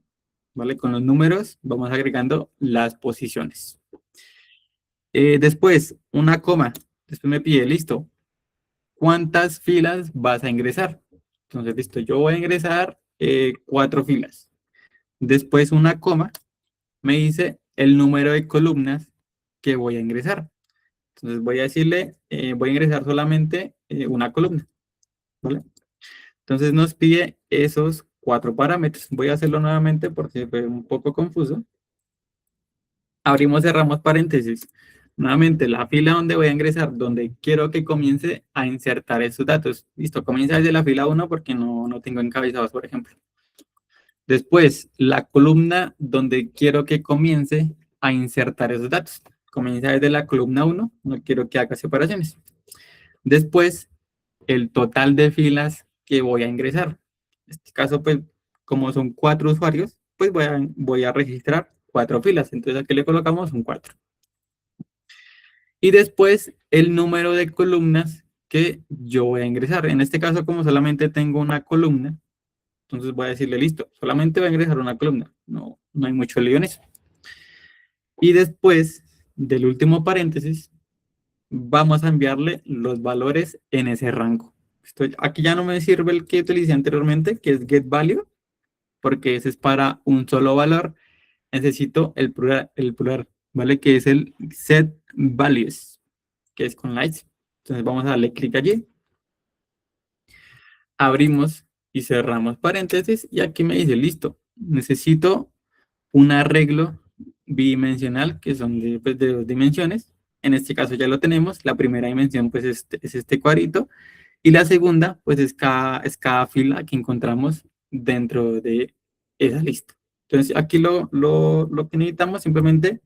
¿vale? Con los números vamos agregando las posiciones. Después, una coma. Después me pide, listo, ¿cuántas filas vas a ingresar? Entonces, listo, yo voy a ingresar 4 filas. Después, una coma me dice el número de columnas que voy a ingresar. Entonces, voy a decirle, voy a ingresar solamente una columna, ¿vale? Entonces, nos pide esos 4 parámetros. Voy a hacerlo nuevamente porque fue un poco confuso. Abrimos, cerramos paréntesis. Nuevamente, la fila donde voy a ingresar, donde quiero que comience a insertar esos datos. Listo, comienza desde la fila 1 porque no tengo encabezados, por ejemplo. Después, la columna donde quiero que comience a insertar esos datos. Comienza desde la columna 1, no quiero que haga separaciones. Después, el total de filas que voy a ingresar. En este caso, pues, como son 4 usuarios, pues voy a registrar 4 filas. Entonces, aquí le colocamos un 4. Y después, el número de columnas que yo voy a ingresar. En este caso, como solamente tengo una columna, entonces voy a decirle, listo, solamente voy a ingresar una columna. No hay mucho lío en eso. Y después del último paréntesis, vamos a enviarle los valores en ese rango. Aquí ya no me sirve el que utilicé anteriormente, que es getValue, porque ese es para un solo valor. Necesito el plural, ¿vale? Que es el setValues, que es con lights. Entonces vamos a darle clic allí. Abrimos y cerramos paréntesis y aquí me dice, listo, necesito un arreglo bidimensional que son de 2 dimensiones. En este caso ya lo tenemos. La primera dimensión pues es este cuadrito y la segunda pues es cada fila que encontramos dentro de esa lista. Entonces aquí lo que necesitamos simplemente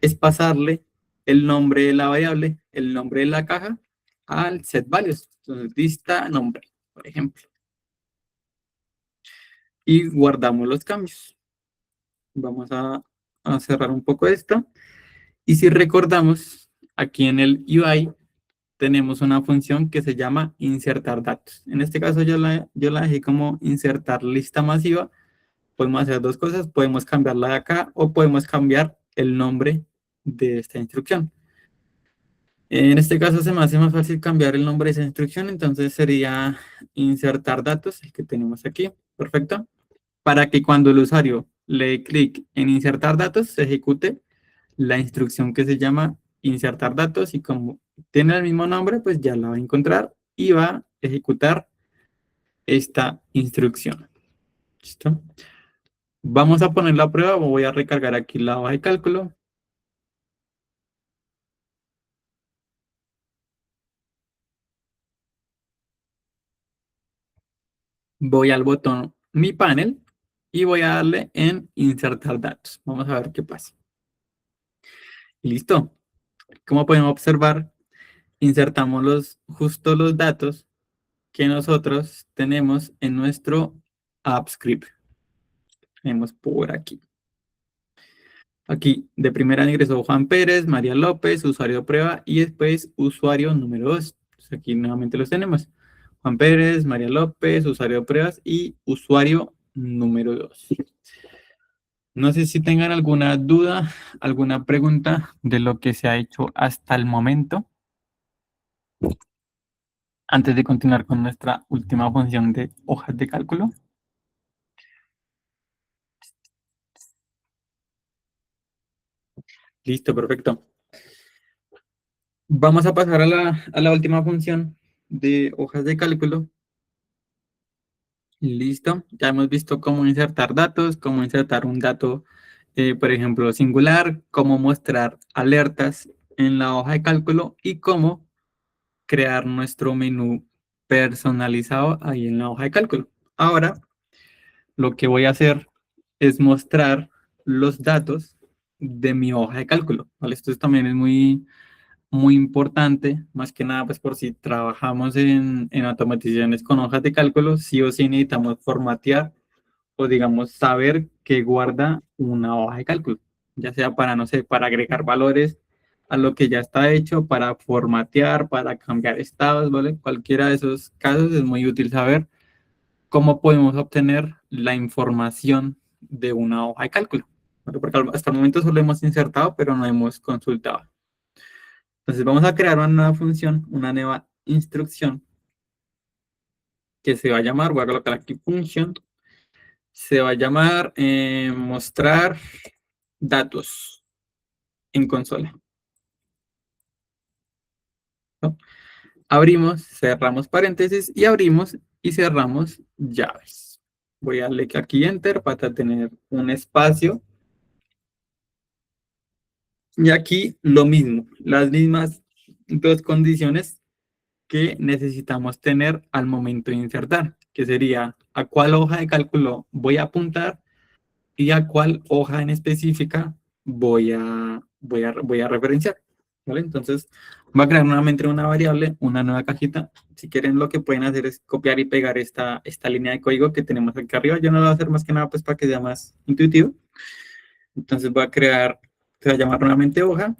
es pasarle el nombre de la variable, el nombre de la caja al set values. Entonces lista nombre, por ejemplo. Y guardamos los cambios. Vamos a cerrar un poco esto. Y si recordamos, aquí en el UI tenemos una función que se llama insertar datos. En este caso yo la dejé como insertar lista masiva. Podemos hacer 2 cosas. Podemos cambiarla de acá o podemos cambiar el nombre de esta instrucción. En este caso se me hace más fácil cambiar el nombre de esa instrucción. Entonces sería insertar datos, el que tenemos aquí. Perfecto. Para que cuando el usuario le dé clic en insertar datos, se ejecute la instrucción que se llama insertar datos y como tiene el mismo nombre, pues ya la va a encontrar y va ejecutar esta instrucción. ¿Listo? Vamos a poner la prueba. Voy a recargar aquí la hoja de cálculo. Voy al botón Mi panel y voy a darle en Insertar datos. Vamos a ver qué pasa. Listo. Como podemos observar, insertamos justo los datos que nosotros tenemos en nuestro app script. Tenemos por aquí. Aquí de primera ingresó Juan Pérez, María López, usuario de prueba y después usuario número 2. Entonces aquí nuevamente los tenemos. Juan Pérez, María López, usuario de pruebas y usuario número 2. No sé si tengan alguna duda, alguna pregunta de lo que se ha hecho hasta el momento. Antes de continuar con nuestra última función de hojas de cálculo. Listo, perfecto. Vamos a pasar a la última función de hojas de cálculo. Listo. Ya hemos visto cómo insertar datos, cómo insertar un dato, por ejemplo, singular, cómo mostrar alertas en la hoja de cálculo y cómo crear nuestro menú personalizado ahí en la hoja de cálculo. Ahora, lo que voy a hacer es mostrar los datos de mi hoja de cálculo, ¿vale? Esto también es muy importante, más que nada, pues por si trabajamos en automatizaciones con hojas de cálculo, sí o sí necesitamos formatear o, digamos, saber qué guarda una hoja de cálculo, ya sea para, no sé, para agregar valores a lo que ya está hecho, para formatear, para cambiar estados, ¿vale? Cualquiera de esos casos es muy útil saber cómo podemos obtener la información de una hoja de cálculo, ¿vale? Porque hasta el momento solo hemos insertado, pero no hemos consultado. Entonces vamos a crear una nueva función, una nueva instrucción que se va a llamar, voy a colocar aquí function, se va a llamar mostrar datos en consola, ¿no? Abrimos, cerramos paréntesis y abrimos y cerramos llaves. Voy a darle aquí enter para tener un espacio. Y aquí lo mismo, las mismas dos condiciones que necesitamos tener al momento de insertar, que sería a cuál hoja de cálculo voy a apuntar y a cuál hoja en específica voy a referenciar, ¿vale? Entonces, voy a crear nuevamente una variable, una nueva cajita. Si quieren, lo que pueden hacer es copiar y pegar esta línea de código que tenemos aquí arriba. Yo no lo voy a hacer más que nada pues para que sea más intuitivo. Entonces, voy a crear, se va a llamar nuevamente hoja.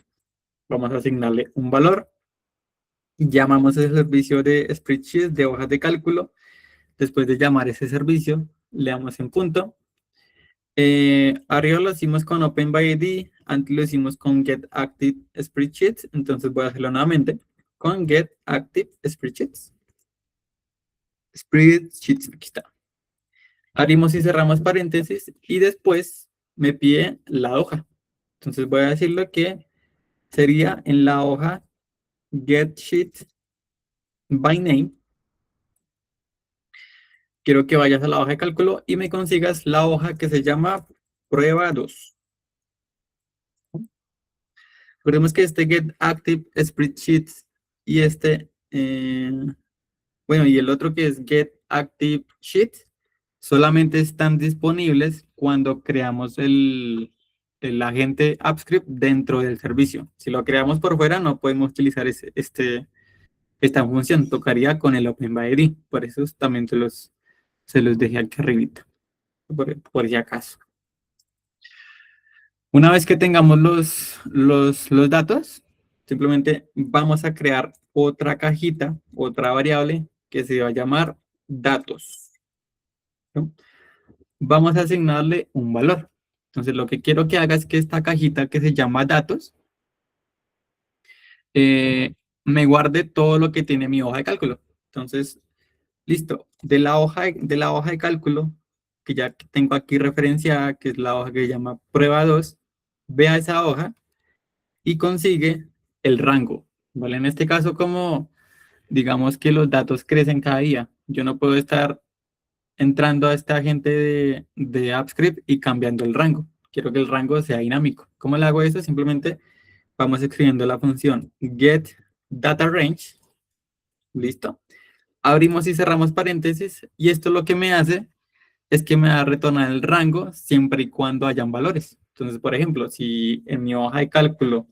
Vamos a asignarle un valor. Llamamos ese servicio de spreadsheet de hojas de cálculo. Después de llamar ese servicio, le damos en punto. Arriba lo hicimos con Open by ID, antes lo hicimos con Get Active Spreadsheets, entonces voy a hacerlo nuevamente con Get Active Spreadsheets. Spreadsheets, aquí está. Abrimos y cerramos paréntesis y después me pide la hoja. Entonces voy a decirle que sería en la hoja Get Sheet by Name. Quiero que vayas a la hoja de cálculo y me consigas la hoja que se llama prueba 2. Recordemos que este Get Active Spreadsheets y bueno, y el otro que es Get Active Sheet, solamente están disponibles cuando creamos el agente AppScript dentro del servicio. Si lo creamos por fuera, no podemos utilizar esta función. Tocaría con el OpenByID. Por eso también se los dejé aquí arribita, por si acaso. Una vez que tengamos los datos, simplemente vamos a crear otra cajita, otra variable que se va a llamar datos, ¿no? Vamos a asignarle un valor. Entonces, lo que quiero que haga es que esta cajita que se llama datos me guarde todo lo que tiene mi hoja de cálculo. Entonces, listo. De la hoja de cálculo, que ya tengo aquí referenciada, que es la hoja que se llama prueba 2, vea esa hoja y consigue el rango, ¿vale? En este caso, como digamos que los datos crecen cada día. Yo no puedo estar entrando a esta agente de AppScript y cambiando el rango. Quiero que el rango sea dinámico. ¿Cómo le hago eso? Simplemente vamos escribiendo la función getDataRange. ¿Listo? Abrimos y cerramos paréntesis y esto lo que me hace es que me va a retornar el rango siempre y cuando hayan valores. Entonces, por ejemplo, si en mi hoja de cálculo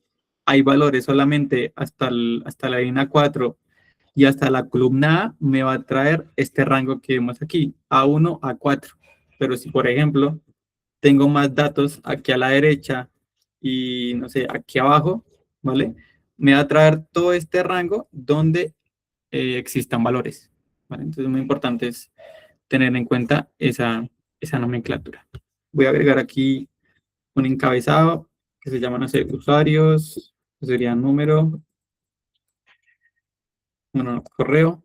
hay valores solamente hasta la línea 4 y hasta la columna A, me va a traer este rango que vemos aquí, A1, A4. Pero si, por ejemplo, tengo más datos aquí a la derecha y, no sé, aquí abajo, ¿vale? Me va a traer todo este rango donde existan valores, ¿vale? Entonces, muy importante es tener en cuenta esa nomenclatura. Voy a agregar aquí un encabezado que se llama, no sé, usuarios, que sería número, bueno, correo,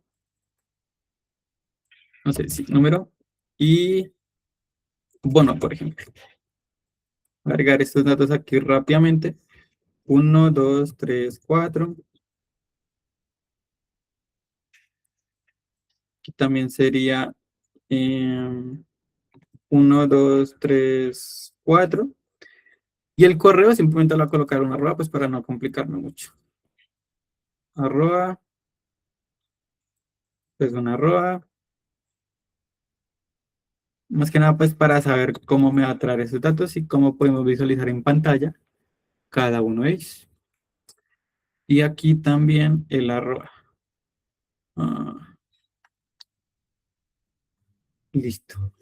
no sé, sí, número, y bono, por ejemplo. Voy a agregar estos datos aquí rápidamente. 1, 2, 3, 4. Aquí también sería 1, 2, 3, 4. Y el correo simplemente lo voy a colocar una arroba, pues para no complicarme mucho. Arroba, pues una arroba. Más que nada, pues para saber cómo me va a traer esos datos y cómo podemos visualizar en pantalla cada uno de ellos. Y aquí también el arroba. Listo.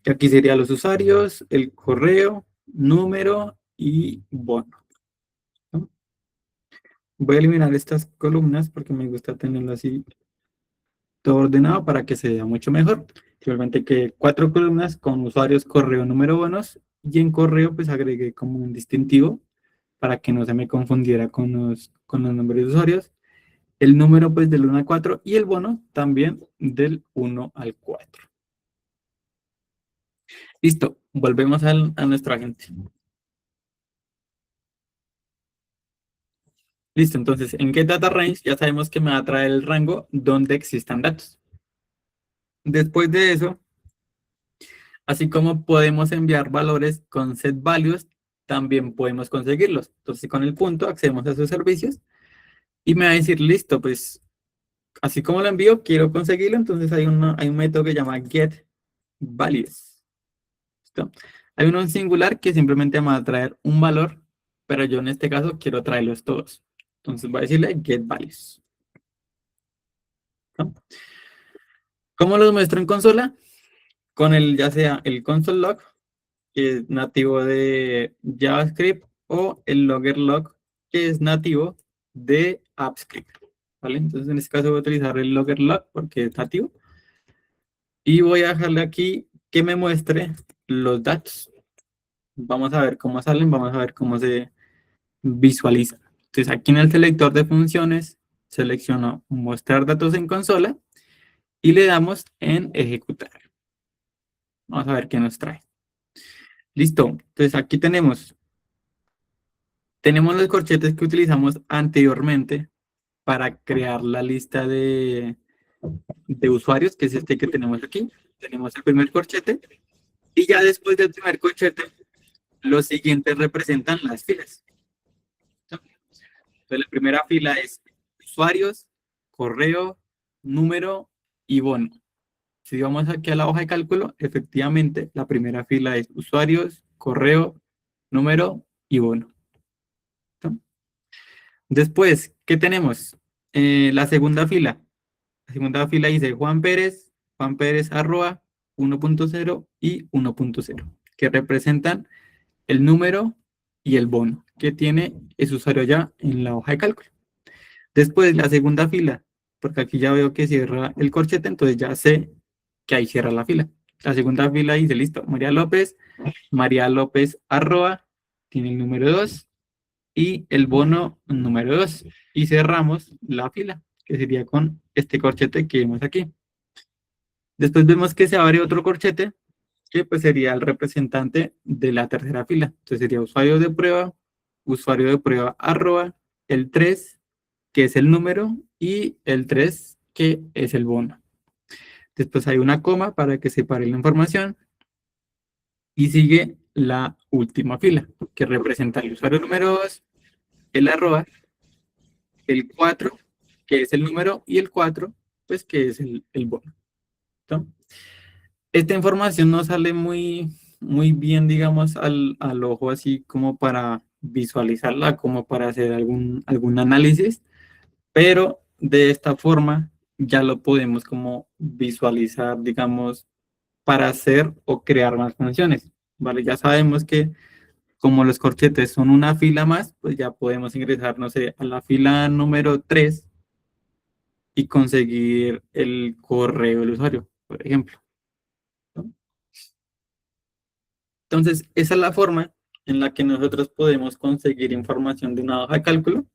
Y aquí serían los usuarios, el correo, número y bono, ¿no? Voy a eliminar estas columnas porque me gusta tenerlo así todo ordenado para que se vea mucho mejor. Simplemente que 4 columnas con usuarios, correo, número, bonos. Y en correo pues agregué como un distintivo para que no se me confundiera con los nombres de usuarios. El número pues del 1 al 4 y el bono también del 1 al 4. Listo, volvemos a nuestro agente. Listo, entonces en getDataRange ya sabemos que me va a traer el rango donde existan datos. Después de eso, así como podemos enviar valores con setValues, también podemos conseguirlos. Entonces con el punto accedemos a sus servicios y me va a decir, listo, pues así como lo envío, quiero conseguirlo, entonces hay un método que se llama getValues. ¿Listo? Hay uno en singular que simplemente me va a traer un valor, pero yo en este caso quiero traerlos todos. Entonces voy a decirle getValues. ¿No? ¿Cómo los muestro en consola? Con el, ya sea el console log, que es nativo de JavaScript, o el logger log, que es nativo de AppScript. ¿Vale? Entonces en este caso voy a utilizar el logger log porque es nativo. Y voy a dejarle aquí que me muestre los datos. Vamos a ver cómo salen, vamos a ver cómo se visualizan. Entonces aquí en el selector de funciones, selecciono mostrar datos en consola y le damos en ejecutar. Vamos a ver qué nos trae. Listo. Entonces aquí tenemos los corchetes que utilizamos anteriormente para crear la lista de usuarios, que es este que tenemos aquí. Tenemos el primer corchete y ya después del primer corchete, los siguientes representan las filas. Entonces la primera fila es usuarios, correo, número y bono. Si vamos aquí a la hoja de cálculo, efectivamente la primera fila es usuarios, correo, número y bono. Después, ¿qué tenemos? La segunda fila. La segunda fila dice Juan Pérez arroba 1.0 y 1.0, que representan el número y el bono que tiene ese usuario ya en la hoja de cálculo. Después, la segunda fila, porque aquí ya veo que cierra el corchete, entonces ya sé que ahí cierra la fila. La segunda fila dice, listo, María López arroba, tiene el número 2 y el bono número 2. Y cerramos la fila, que sería con este corchete que vemos aquí. Después vemos que se abre otro corchete, que pues sería el representante de la tercera fila. Entonces sería usuario de prueba arroba, el 3, que es el número, y el 3 que es el bono. Después hay una coma para que separe la información y sigue la última fila, que representa el usuario número 2, el arroba, el 4 que es el número, y el 4 pues que es el bono. ¿No? Esta información no sale muy bien, digamos, al ojo, así como para visualizarla, como para hacer algún análisis, pero de esta forma ya lo podemos como visualizar, digamos, para hacer o crear más funciones, ¿vale? Ya sabemos que como los corchetes son una fila más, pues ya podemos ingresar, no sé, a la fila número 3 y conseguir el correo del usuario, por ejemplo, ¿no? Entonces, esa es la forma en la que nosotros podemos conseguir información de una hoja de cálculo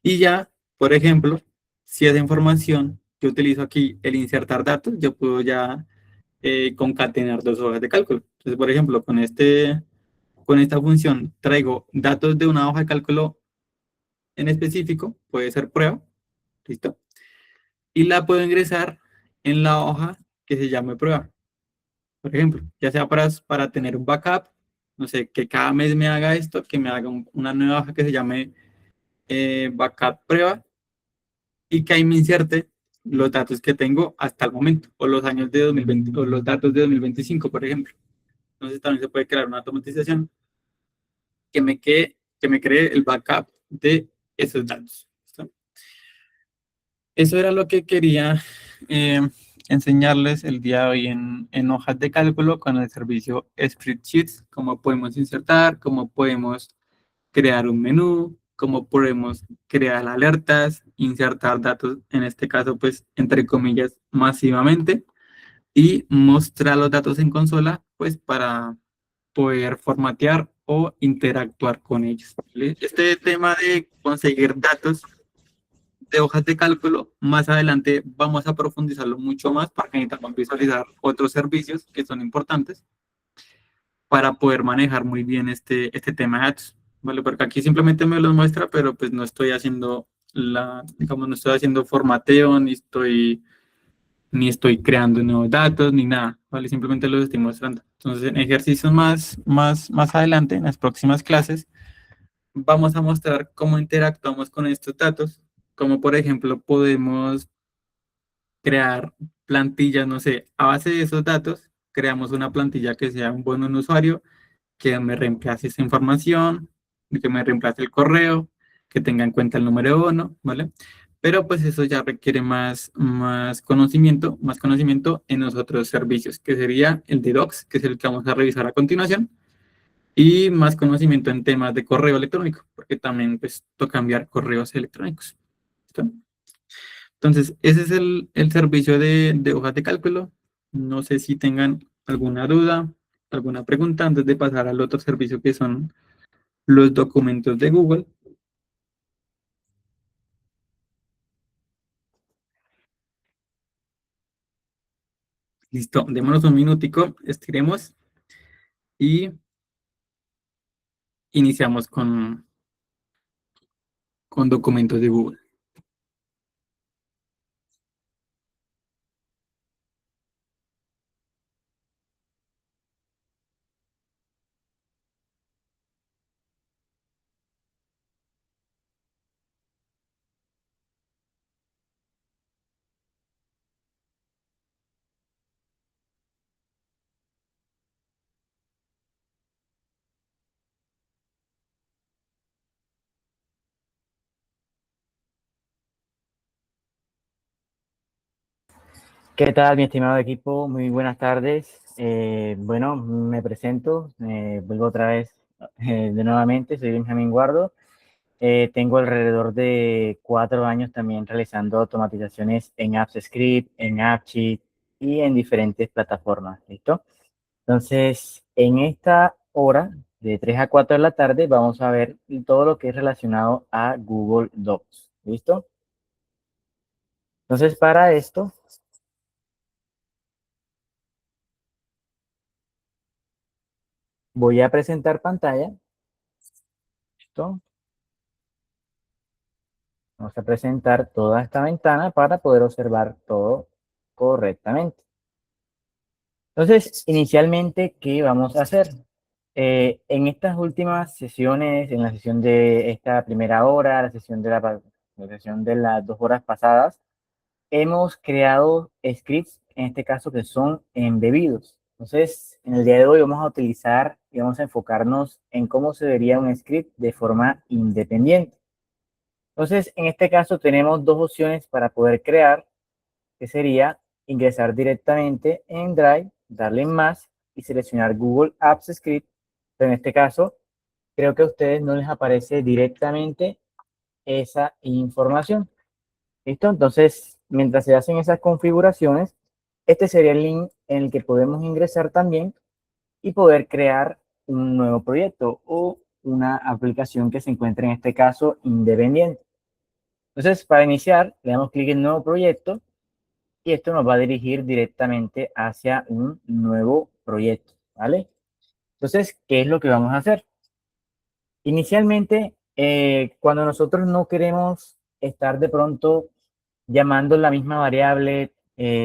y ya, por ejemplo, si esa información, yo utilizo aquí el insertar datos, yo puedo ya concatenar dos hojas de cálculo. Entonces, por ejemplo, con esta función traigo datos de una hoja de cálculo en específico, puede ser prueba, ¿listo? Y la puedo ingresar en la hoja que se llame prueba. Por ejemplo, ya sea para tener un backup, no sé, que cada mes me haga esto, que me haga una nueva hoja que se llame backup prueba y que ahí me inserte los datos que tengo hasta el momento, o los años de 2020, o los datos de 2025, por ejemplo. Entonces también se puede crear una automatización que me cree el backup de esos datos. ¿Listo? Eso era lo que quería eh, enseñarles el día de hoy en hojas de cálculo con el servicio Spreadsheets, cómo podemos insertar, cómo podemos crear un menú, cómo podemos crear alertas, insertar datos, en este caso, pues, entre comillas, masivamente, y mostrar los datos en consola, pues, para poder formatear o interactuar con ellos. ¿Vale? Este tema de conseguir datos de hojas de cálculo, más adelante vamos a profundizarlo mucho más porque necesitamos visualizar otros servicios que son importantes para poder manejar muy bien este tema de datos, ¿vale? Porque aquí simplemente me los muestra, pero pues no estoy haciendo digamos, no estoy haciendo formateo, ni estoy creando nuevos datos, ni nada, ¿vale? Simplemente los estoy mostrando. Entonces, en ejercicios más adelante, en las próximas clases, vamos a mostrar cómo interactuamos con estos datos, como por ejemplo podemos crear plantillas, no sé, a base de esos datos, creamos una plantilla que sea un buen usuario, que me reemplace esa información, que me reemplace el correo, que tenga en cuenta el número de bono, ¿vale? Pero pues eso ya requiere más conocimiento en los otros servicios, que sería el de Docs, que es el que vamos a revisar a continuación, y más conocimiento en temas de correo electrónico, porque también pues toca enviar correos electrónicos. ¿Listo? Entonces, ese es el servicio de hojas de cálculo. No sé si tengan alguna duda, alguna pregunta antes de pasar al otro servicio que son los documentos de Google. Listo, démonos un minutico, estiremos y iniciamos con documentos de Google. ¿Qué tal, mi estimado equipo? Muy buenas tardes. Bueno, me presento, vuelvo otra vez de nuevamente, soy Benjamín Guardo. Tengo alrededor de 4 años también realizando automatizaciones en AppScript, en AppSheet y en diferentes plataformas, ¿listo? Entonces, en esta hora, de 3 a 4 de la tarde, vamos a ver todo lo que es relacionado a Google Docs, ¿listo? Entonces, para esto, voy a presentar pantalla, ¿listo? Vamos a presentar toda esta ventana para poder observar todo correctamente. Entonces, inicialmente, ¿qué vamos a hacer? En estas últimas sesiones, en la sesión de esta primera hora, la sesión de las 2 horas pasadas, hemos creado scripts, en este caso, que son embebidos. Entonces, en el día de hoy vamos a utilizar y vamos a enfocarnos en cómo se vería un script de forma independiente. Entonces, en este caso tenemos dos opciones para poder crear, que sería ingresar directamente en Drive, darle en más y seleccionar Google Apps Script. Pero en este caso, creo que a ustedes no les aparece directamente esa información. ¿Listo? Entonces, mientras se hacen esas configuraciones, este sería el link en el que podemos ingresar también y poder crear un nuevo proyecto o una aplicación que se encuentre en este caso independiente. Entonces, para iniciar, le damos clic en nuevo proyecto y esto nos va a dirigir directamente hacia un nuevo proyecto, ¿vale? Entonces, ¿qué es lo que vamos a hacer? Inicialmente, cuando nosotros no queremos estar de pronto llamando la misma variable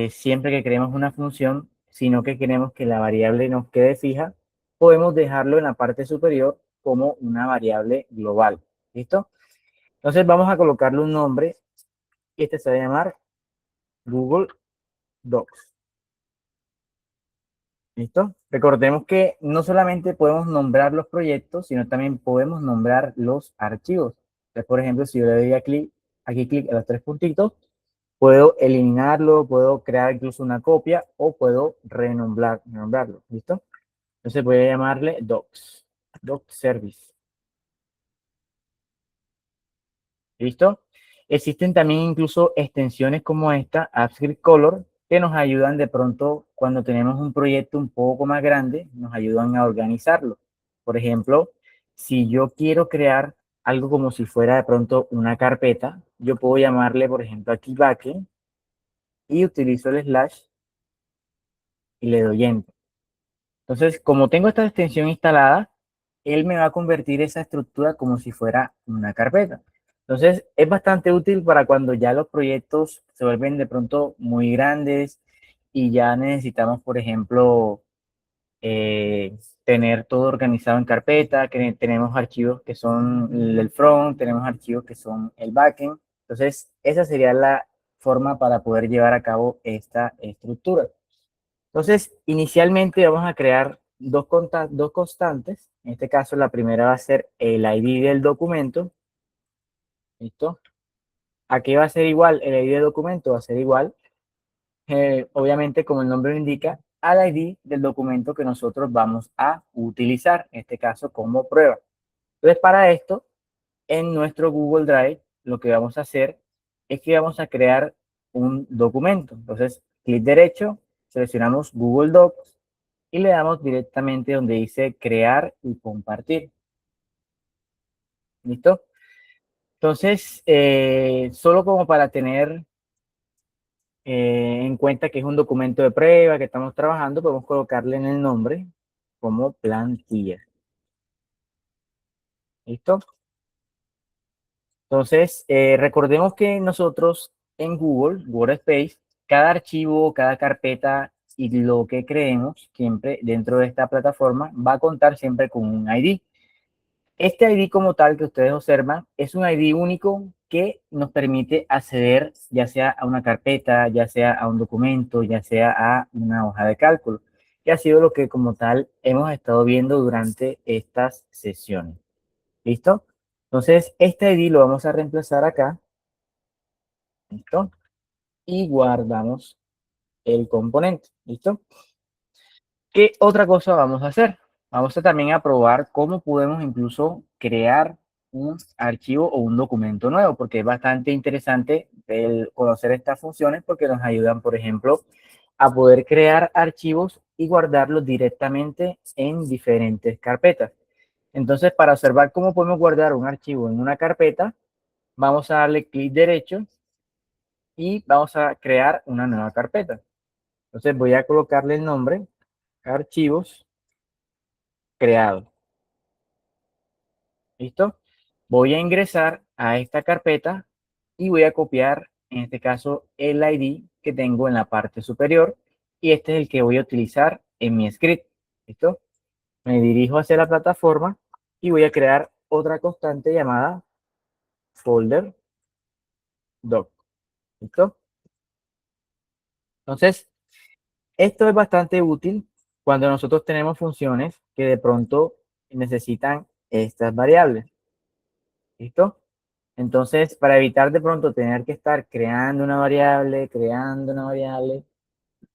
siempre que creemos una función, sino que queremos que la variable nos quede fija, podemos dejarlo en la parte superior como una variable global. ¿Listo? Entonces vamos a colocarle un nombre y este se va a llamar Google Docs. ¿Listo? Recordemos que no solamente podemos nombrar los proyectos, sino también podemos nombrar los archivos. Entonces, por ejemplo, si yo le doy aquí clic a los tres puntitos, puedo eliminarlo, puedo crear incluso una copia o puedo renombrarlo. ¿Listo? Entonces voy a llamarle docs, docs service. ¿Listo? Existen también incluso extensiones como esta, AppScript Color, que nos ayudan de pronto cuando tenemos un proyecto un poco más grande, nos ayudan a organizarlo. Por ejemplo, si yo quiero crear algo como si fuera de pronto una carpeta, yo puedo llamarle, por ejemplo, aquí backend y utilizo el slash y le doy enter. Entonces, como tengo esta extensión instalada, él me va a convertir esa estructura como si fuera una carpeta. Entonces, es bastante útil para cuando ya los proyectos se vuelven de pronto muy grandes y ya necesitamos, por ejemplo, tener todo organizado en carpeta, que tenemos archivos que son el front, tenemos archivos que son el backend. Entonces, esa sería la forma para poder llevar a cabo esta estructura. Entonces, inicialmente vamos a crear dos constantes. En este caso, la primera va a ser el ID del documento. ¿Listo? ¿A qué va a ser igual? El ID del documento va a ser igual, obviamente, como el nombre lo indica, al ID del documento que nosotros vamos a utilizar, en este caso como prueba. Entonces, para esto, en nuestro Google Drive, lo que vamos a hacer es que vamos a crear un documento. Entonces, clic derecho, seleccionamos Google Docs y le damos directamente donde dice crear y compartir. ¿Listo? Entonces, solo como para tener en cuenta que es un documento de prueba que estamos trabajando, podemos colocarle en el nombre como plantilla. ¿Listo? Entonces, recordemos que nosotros en Google, Workspace, cada archivo, cada carpeta y lo que creemos siempre dentro de esta plataforma va a contar siempre con un ID. Este ID como tal que ustedes observan es un ID único que nos permite acceder ya sea a una carpeta, ya sea a un documento, ya sea a una hoja de cálculo. Que ha sido lo que como tal hemos estado viendo durante estas sesiones. ¿Listo? Entonces, este ID lo vamos a reemplazar acá. ¿Listo? Y guardamos el componente. ¿Listo? ¿Qué otra cosa vamos a hacer? Vamos a también a probar cómo podemos incluso crear un archivo o un documento nuevo, porque es bastante interesante el conocer estas funciones porque nos ayudan, por ejemplo, a poder crear archivos y guardarlos directamente en diferentes carpetas. Entonces, para observar cómo podemos guardar un archivo en una carpeta, vamos a darle clic derecho y vamos a crear una nueva carpeta. Entonces, voy a colocarle el nombre, archivos creado. ¿Listo? Voy a ingresar a esta carpeta y voy a copiar, en este caso, el ID que tengo en la parte superior y este es el que voy a utilizar en mi script. ¿Listo? Me dirijo hacia la plataforma y voy a crear otra constante llamada folder doc. ¿Listo? Entonces, esto es bastante útil cuando nosotros tenemos funciones que de pronto necesitan estas variables. ¿Listo? Entonces, para evitar de pronto tener que estar creando una variable,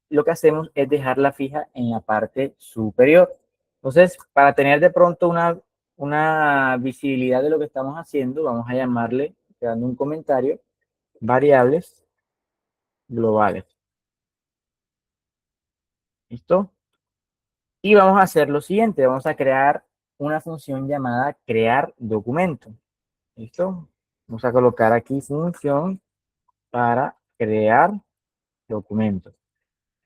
lo que hacemos es dejarla fija en la parte superior. Entonces, para tener de pronto una visibilidad de lo que estamos haciendo, vamos a llamarle, creando un comentario, variables globales. ¿Listo? Y vamos a hacer lo siguiente, vamos a crear una función llamada crear documento. ¿Listo? Vamos a colocar aquí función para crear documento.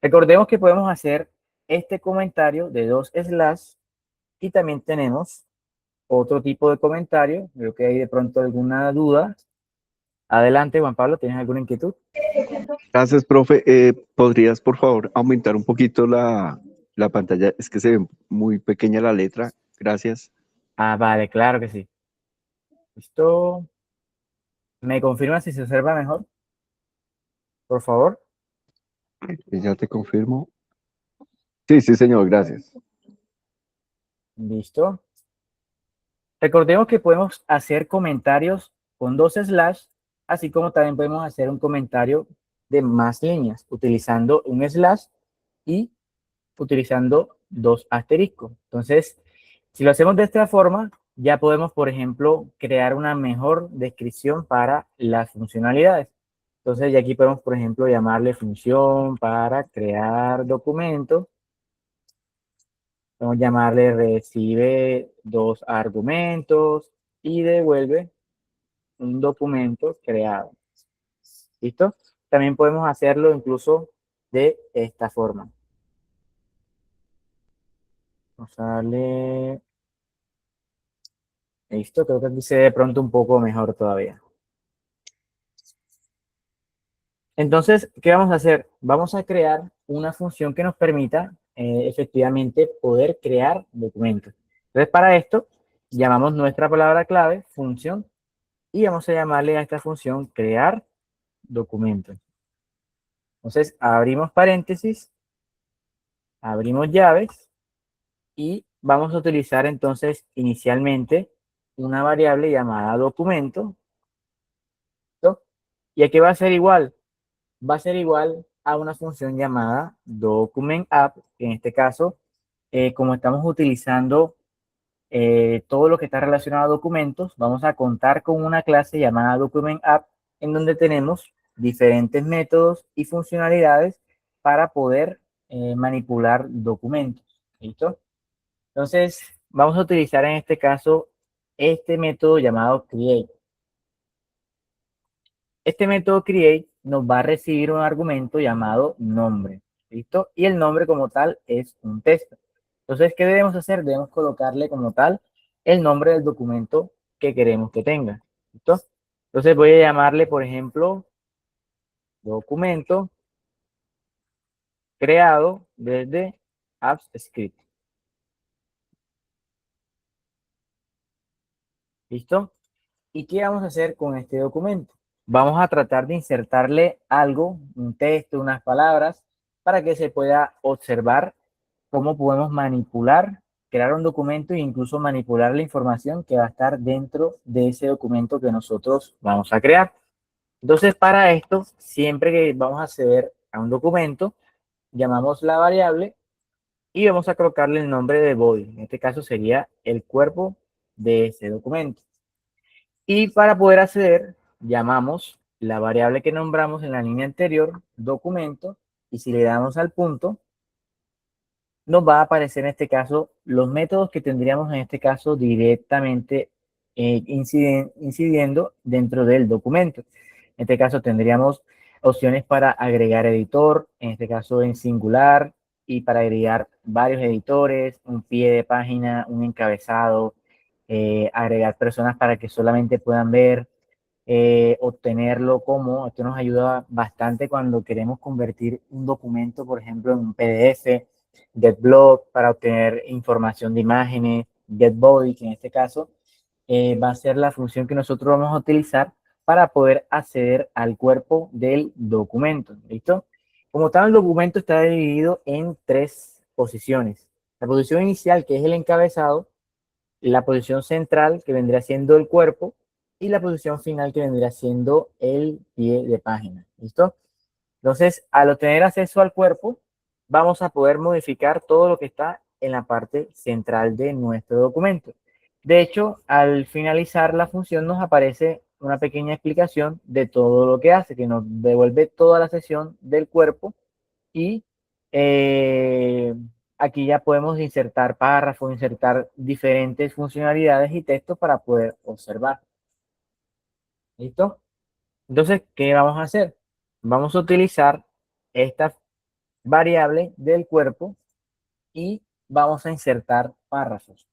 Recordemos que podemos hacer este comentario de 2 slash y también tenemos otro tipo de comentario. Creo que hay de pronto alguna duda. Adelante, Juan Pablo, ¿tienes alguna inquietud? Gracias, profe. ¿Podrías, por favor, aumentar un poquito la pantalla? Es que se ve muy pequeña la letra. Gracias. Ah, vale, claro que sí. ¿Listo? ¿Me confirma si se observa mejor? Por favor. Ya te confirmo. Sí, sí, señor, gracias. Listo. Recordemos que podemos hacer comentarios con 2 slash, así como también podemos hacer un comentario de más líneas, utilizando un slash y utilizando 2 asteriscos. Entonces, si lo hacemos de esta forma, ya podemos, por ejemplo, crear una mejor descripción para las funcionalidades. Entonces, ya aquí podemos, por ejemplo, llamarle función para crear documentos. Vamos a llamarle recibe 2 argumentos y devuelve un documento creado. ¿Listo? También podemos hacerlo incluso de esta forma. Vamos a darle... Listo, creo que aquí se ve de pronto un poco mejor todavía. Entonces, ¿qué vamos a hacer? Vamos a crear una función que nos permita efectivamente poder crear documentos. Entonces, para esto, llamamos nuestra palabra clave, función, y vamos a llamarle a esta función crear documento. Entonces, abrimos paréntesis, abrimos llaves y vamos a utilizar entonces inicialmente una variable llamada documento. ¿Listo? Y aquí va a ser igual. Va a ser igual a una función llamada documentApp. En este caso, como estamos utilizando todo lo que está relacionado a documentos, vamos a contar con una clase llamada documentApp en donde tenemos diferentes métodos y funcionalidades para poder manipular documentos. ¿Listo? Entonces, vamos a utilizar en este caso este método llamado create. Este método create nos va a recibir un argumento llamado nombre. ¿Listo? Y el nombre como tal es un texto. Entonces, ¿qué debemos hacer? Debemos colocarle como tal el nombre del documento que queremos que tenga. ¿Listo? Entonces voy a llamarle, por ejemplo, documento creado desde AppScript. ¿Listo? ¿Y qué vamos a hacer con este documento? Vamos a tratar de insertarle algo, un texto, unas palabras, para que se pueda observar cómo podemos manipular, crear un documento e incluso manipular la información que va a estar dentro de ese documento que nosotros vamos a crear. Entonces, para esto, siempre que vamos a acceder a un documento, llamamos la variable y vamos a colocarle el nombre de body. En este caso sería el cuerpo de ese documento. Y para poder acceder, llamamos la variable que nombramos en la línea anterior, documento, y si le damos al punto, nos va a aparecer en este caso los métodos que tendríamos en este caso directamente incidiendo dentro del documento. En este caso tendríamos opciones para agregar editor, en este caso en singular, y para agregar varios editores, un pie de página, un encabezado, agregar personas para que solamente puedan ver, obtenerlo como, esto nos ayuda bastante cuando queremos convertir un documento, por ejemplo, en un PDF, GetBlog para obtener información de imágenes, GetBody, que en este caso va a ser la función que nosotros vamos a utilizar para poder acceder al cuerpo del documento. ¿Listo? Como tal, el documento está dividido en 3 posiciones. La posición inicial, que es el encabezado, la posición central, que vendría siendo el cuerpo, y la posición final, que vendría siendo el pie de página. ¿Listo? Entonces, al obtener acceso al cuerpo, vamos a poder modificar todo lo que está en la parte central de nuestro documento. De hecho, al finalizar la función nos aparece una pequeña explicación de todo lo que hace, que nos devuelve toda la sesión del cuerpo y aquí ya podemos insertar párrafos, insertar diferentes funcionalidades y textos para poder observar. ¿Listo? Entonces, ¿qué vamos a hacer? Vamos a utilizar esta variable del cuerpo y vamos a insertar párrafos.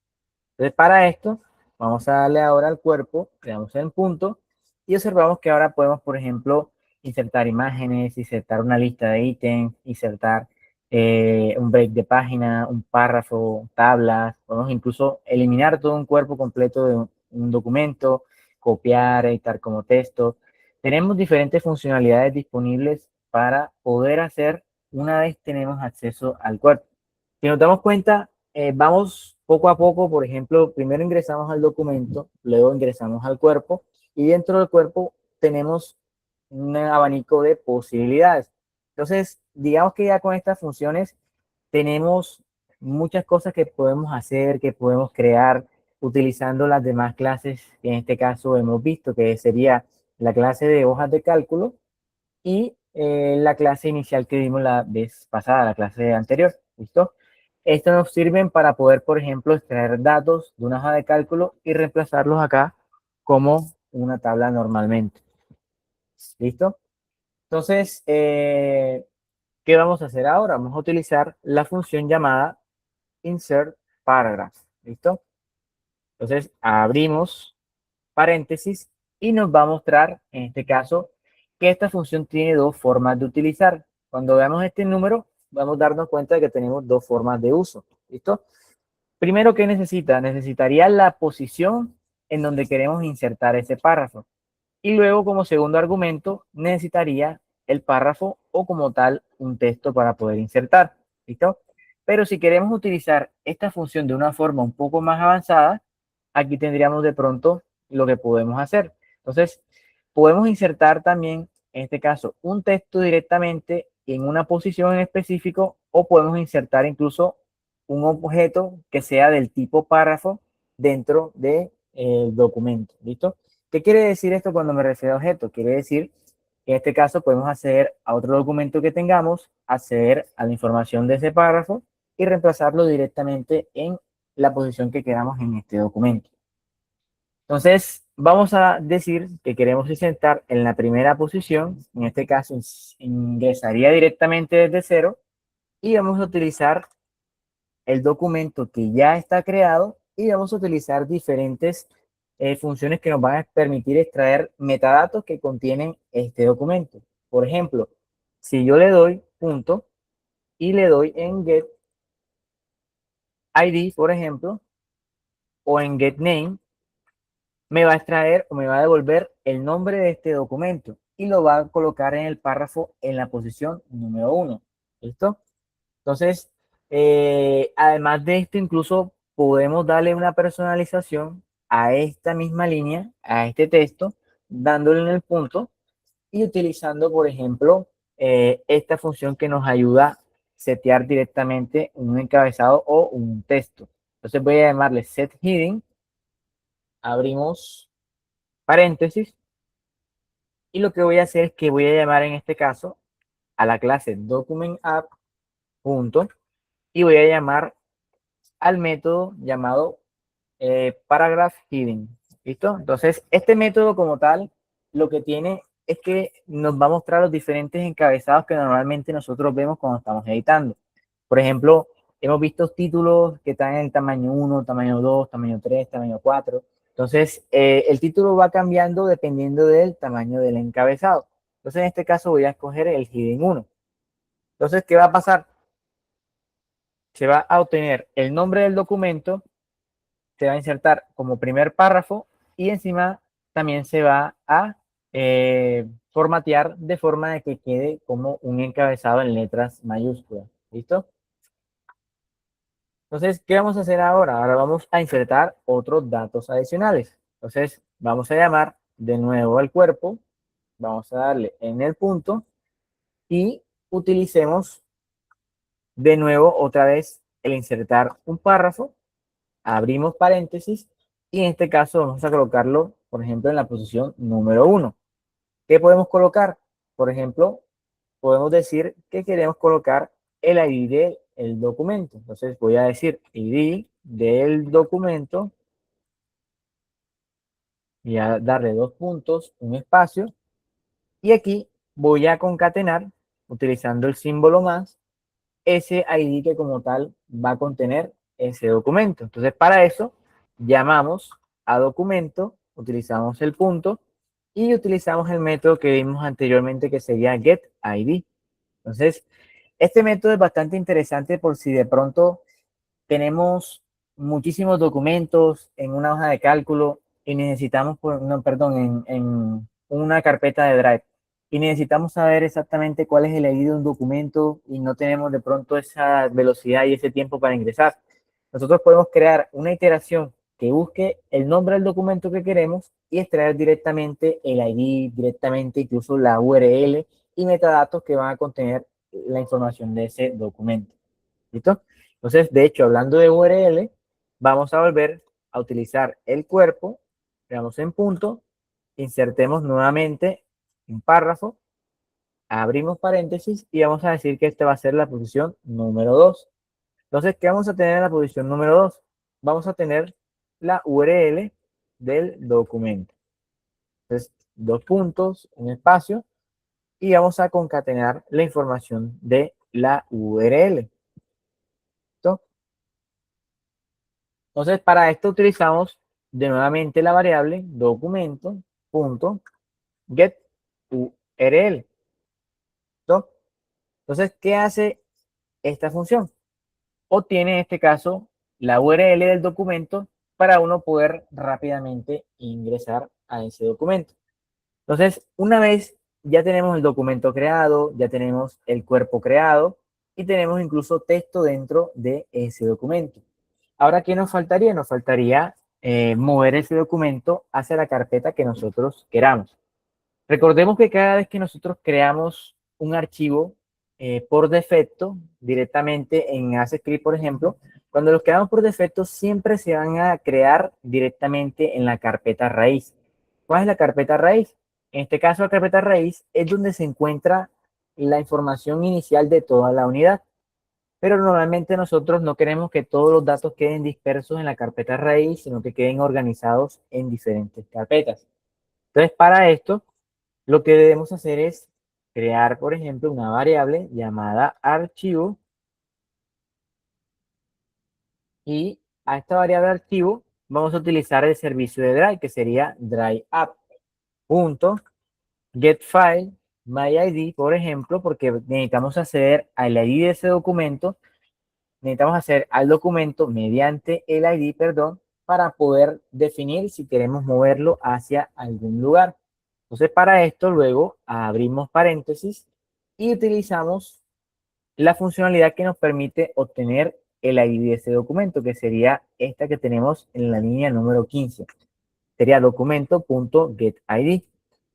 Entonces, para esto, vamos a darle ahora al cuerpo, le damos en punto y observamos que ahora podemos, por ejemplo, insertar imágenes, insertar una lista de ítems, insertar un break de página, un párrafo, tablas. Podemos incluso eliminar todo un cuerpo completo de un documento, copiar, editar como texto. Tenemos diferentes funcionalidades disponibles para poder hacer una vez tenemos acceso al cuerpo. Si nos damos cuenta, vamos poco a poco, por ejemplo, primero ingresamos al documento, luego ingresamos al cuerpo y dentro del cuerpo tenemos un abanico de posibilidades. Entonces, digamos que ya con estas funciones tenemos muchas cosas que podemos hacer, que podemos crear utilizando las demás clases que en este caso hemos visto, que sería la clase de hojas de cálculo y la clase inicial que vimos la vez pasada, la clase anterior. ¿Listo? Esto nos sirven para poder, por ejemplo, extraer datos de una hoja de cálculo y reemplazarlos acá como una tabla normalmente. ¿Listo? Entonces, ¿qué vamos a hacer ahora? Vamos a utilizar la función llamada insert paragraph. ¿Listo? Entonces, abrimos paréntesis y nos va a mostrar, en este caso, que esta función tiene 2 formas de utilizar. Cuando veamos este número, vamos a darnos cuenta de que tenemos 2 formas de uso. ¿Listo? Primero, ¿qué necesita? Necesitaría la posición en donde queremos insertar ese párrafo. Y luego, como segundo argumento, necesitaría el párrafo o como tal un texto para poder insertar. ¿Listo? Pero si queremos utilizar esta función de una forma un poco más avanzada, aquí tendríamos de pronto lo que podemos hacer. Entonces, podemos insertar también, en este caso, un texto directamente en una posición en específico o podemos insertar incluso un objeto que sea del tipo párrafo dentro del documento. ¿Listo? ¿Qué quiere decir esto cuando me refiero a objeto? Quiere decir que en este caso podemos acceder a otro documento que tengamos, acceder a la información de ese párrafo y reemplazarlo directamente en la posición que queramos en este documento. Entonces, vamos a decir que queremos insertar en la primera posición, en este caso ingresaría directamente desde cero y vamos a utilizar el documento que ya está creado y vamos a utilizar diferentes funciones que nos van a permitir extraer metadatos que contienen este documento. Por ejemplo, si yo le doy punto y le doy en get ID, por ejemplo, o en get name, me va a extraer o me va a devolver el nombre de este documento y lo va a colocar en el párrafo en la posición número 1. ¿Listo? Entonces, además de esto, incluso podemos darle una personalización a esta misma línea, a este texto, dándole en el punto y utilizando, por ejemplo, esta función que nos ayuda a setear directamente un encabezado o un texto. Entonces voy a llamarle set heading, abrimos paréntesis y lo que voy a hacer es que voy a llamar en este caso a la clase document app punto y voy a llamar al método llamado paragraph heading. ¿Listo? Entonces, este método como tal, lo que tiene es que nos va a mostrar los diferentes encabezados que normalmente nosotros vemos cuando estamos editando. Por ejemplo, hemos visto títulos que están en tamaño 1, tamaño 2, tamaño 3, tamaño 4. Entonces, el título va cambiando dependiendo del tamaño del encabezado. Entonces, en este caso voy a escoger el heading 1. Entonces, ¿qué va a pasar? Se va a obtener el nombre del documento, se va a insertar como primer párrafo y encima también se va a formatear de forma de que quede como un encabezado en letras mayúsculas. ¿Listo? Entonces, ¿qué vamos a hacer ahora? Ahora vamos a insertar otros datos adicionales. Entonces, vamos a llamar de nuevo al cuerpo, vamos a darle en el punto y utilicemos de nuevo otra vez el insertar un párrafo, abrimos paréntesis y en este caso vamos a colocarlo, por ejemplo, en la posición número 1. ¿Qué podemos colocar? Por ejemplo, podemos decir que queremos colocar el ID del documento. Entonces voy a decir ID del documento y a darle 2 puntos, un espacio, y aquí voy a concatenar, utilizando el símbolo más, ese ID que como tal va a contener ese documento. Entonces, para eso, llamamos a documento, utilizamos el punto y utilizamos el método que vimos anteriormente que sería getID. Entonces, este método es bastante interesante por si de pronto tenemos muchísimos documentos en una hoja de cálculo y necesitamos, no, perdón, en una carpeta de Drive y necesitamos saber exactamente cuál es el ID de un documento y no tenemos de pronto esa velocidad y ese tiempo para ingresar. Nosotros podemos crear una iteración que busque el nombre del documento que queremos y extraer directamente el ID, directamente incluso la URL y metadatos que van a contener la información de ese documento. ¿Listo? Entonces, de hecho, hablando de URL, vamos a volver a utilizar el cuerpo, le damos en punto, insertemos nuevamente un párrafo, abrimos paréntesis y vamos a decir que esta va a ser la posición número 2. Entonces, ¿qué vamos a tener en la posición número 2? Vamos a tener la URL del documento. Entonces, 2 puntos, un espacio, y vamos a concatenar la información de la URL. ¿Listo? Entonces, para esto utilizamos de nuevamente la variable documento.getURL. ¿Listo? Entonces, ¿qué hace esta función? Obtiene en este caso la URL del documento para uno poder rápidamente ingresar a ese documento. Entonces, una vez ya tenemos el documento creado, ya tenemos el cuerpo creado y tenemos incluso texto dentro de ese documento. Ahora, ¿qué nos faltaría? Nos faltaría mover ese documento hacia la carpeta que nosotros queramos. Recordemos que cada vez que nosotros creamos un archivo por defecto, directamente en ACScript, por ejemplo, cuando los creamos por defecto, siempre se van a crear directamente en la carpeta raíz. ¿Cuál es la carpeta raíz? En este caso, la carpeta raíz es donde se encuentra la información inicial de toda la unidad. Pero normalmente nosotros no queremos que todos los datos queden dispersos en la carpeta raíz, sino que queden organizados en diferentes carpetas. Entonces, para esto, lo que debemos hacer es crear, por ejemplo, una variable llamada archivo y a esta variable archivo vamos a utilizar el servicio de Drive, que sería driveapp.getFile.myID, por ejemplo, porque necesitamos acceder al ID de ese documento, necesitamos hacer al documento mediante el ID, perdón, para poder definir si queremos moverlo hacia algún lugar. Entonces, para esto, luego abrimos paréntesis y utilizamos la funcionalidad que nos permite obtener el ID de ese documento, que sería esta que tenemos en la línea número 15. Sería documento.getID.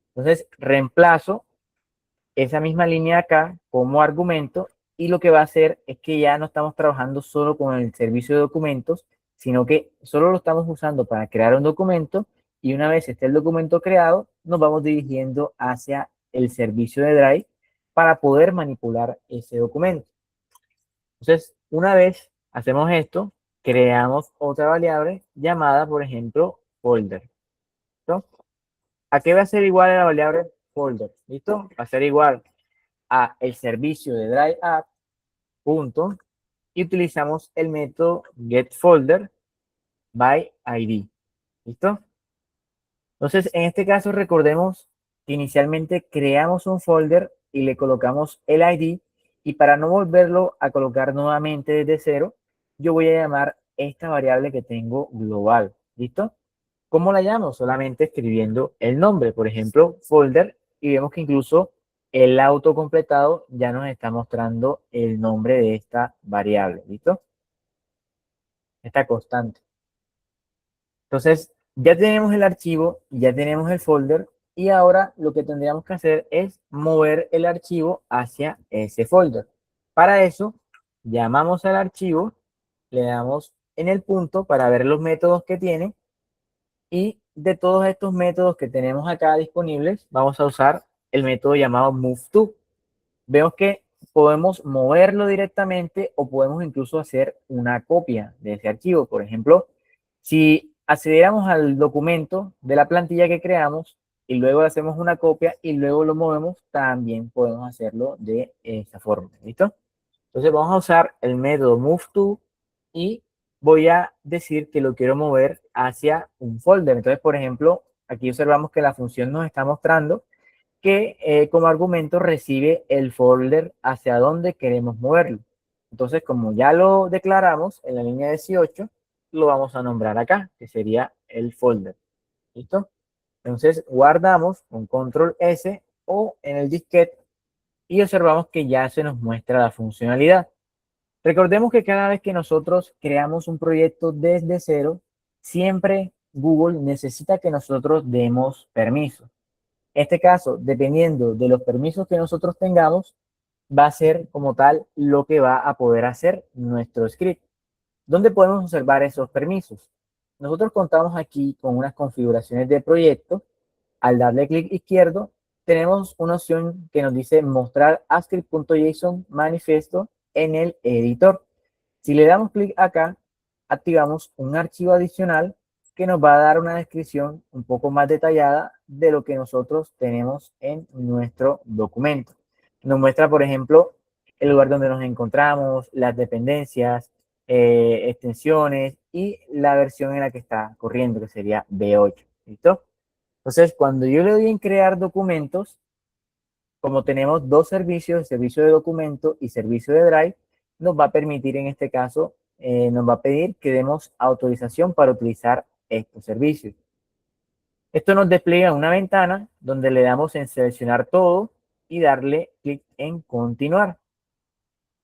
Entonces, reemplazo esa misma línea acá como argumento y lo que va a hacer es que ya no estamos trabajando solo con el servicio de documentos, sino que solo lo estamos usando para crear un documento y una vez esté el documento creado, nos vamos dirigiendo hacia el servicio de Drive para poder manipular ese documento. Entonces, una vez hacemos esto, creamos otra variable llamada, por ejemplo, folder. ¿Listo? ¿A qué va a ser igual a la variable folder? ¿Listo? Va a ser igual a el servicio de Drive App, punto, y utilizamos el método getFolder by ID. ¿Listo? Entonces, en este caso, recordemos que inicialmente creamos un folder y le colocamos el ID, y para no volverlo a colocar nuevamente desde cero, yo voy a llamar esta variable que tengo global. ¿Listo? ¿Cómo la llamo? Solamente escribiendo el nombre, por ejemplo, folder, y vemos que incluso el autocompletado ya nos está mostrando el nombre de esta variable. ¿Listo? Esta constante. Entonces, ya tenemos el archivo, ya tenemos el folder, y ahora lo que tendríamos que hacer es mover el archivo hacia ese folder. Para eso, llamamos al archivo, le damos en el punto para ver los métodos que tiene, y de todos estos métodos que tenemos acá disponibles, vamos a usar el método llamado moveTo. Vemos que podemos moverlo directamente o podemos incluso hacer una copia de ese archivo. Por ejemplo, si accediéramos al documento de la plantilla que creamos y luego le hacemos una copia y luego lo movemos, también podemos hacerlo de esta forma. ¿Listo? Entonces vamos a usar el método moveTo y voy a decir que lo quiero mover hacia un folder. Entonces, por ejemplo, aquí observamos que la función nos está mostrando que como argumento recibe el folder hacia donde queremos moverlo. Entonces, como ya lo declaramos en la línea 18, lo vamos a nombrar acá, que sería el folder. ¿Listo? Entonces, guardamos con control S o en el disquete y observamos que ya se nos muestra la funcionalidad. Recordemos que cada vez que nosotros creamos un proyecto desde cero, siempre Google necesita que nosotros demos permiso. Este caso, dependiendo de los permisos que nosotros tengamos, va a ser como tal lo que va a poder hacer nuestro script. ¿Dónde podemos observar esos permisos? Nosotros contamos aquí con unas configuraciones de proyecto. Al darle clic izquierdo, tenemos una opción que nos dice mostrar script.json manifiesto en el editor. Si le damos clic acá, activamos un archivo adicional que nos va a dar una descripción un poco más detallada de lo que nosotros tenemos en nuestro documento. Nos muestra, por ejemplo, el lugar donde nos encontramos, las dependencias, extensiones y la versión en la que está corriendo, que sería V8. ¿Listo? Entonces, cuando yo le doy en crear documentos, como tenemos dos servicios, servicio de documento y servicio de Drive, nos va a permitir en este caso, nos va a pedir que demos autorización para utilizar estos servicios. Esto nos despliega una ventana donde le damos en seleccionar todo y darle clic en continuar.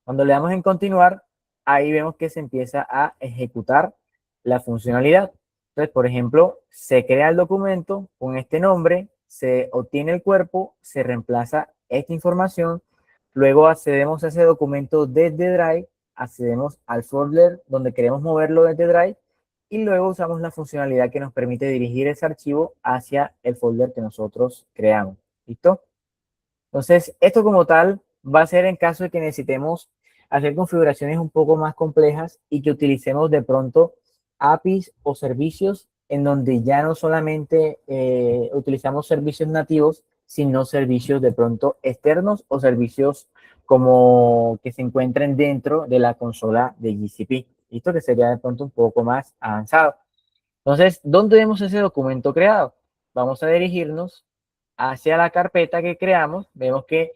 Cuando le damos en continuar, ahí vemos que se empieza a ejecutar la funcionalidad. Entonces, por ejemplo, se crea el documento con este nombre, se obtiene el cuerpo, se reemplaza esta información, luego accedemos a ese documento desde Drive, accedemos al folder donde queremos moverlo desde Drive y luego usamos la funcionalidad que nos permite dirigir ese archivo hacia el folder que nosotros creamos. ¿Listo? Entonces, esto como tal va a ser en caso de que necesitemos hacer configuraciones un poco más complejas y que utilicemos de pronto APIs o servicios en donde ya no solamente utilizamos servicios nativos, sino servicios de pronto externos o servicios como que se encuentren dentro de la consola de GCP. Esto que sería de pronto un poco más avanzado. Entonces, ¿dónde vemos ese documento creado? Vamos a dirigirnos hacia la carpeta que creamos. Vemos que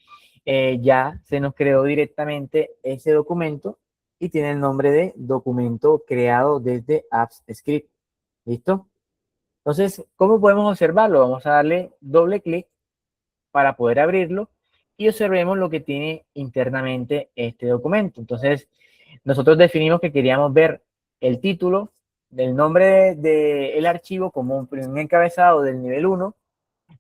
ya se nos creó directamente ese documento y tiene el nombre de documento creado desde Apps Script. ¿Listo? Entonces, ¿cómo podemos observarlo? Vamos a darle doble clic para poder abrirlo y observemos lo que tiene internamente este documento. Entonces, nosotros definimos que queríamos ver el título del nombre del archivo como un encabezado del nivel 1,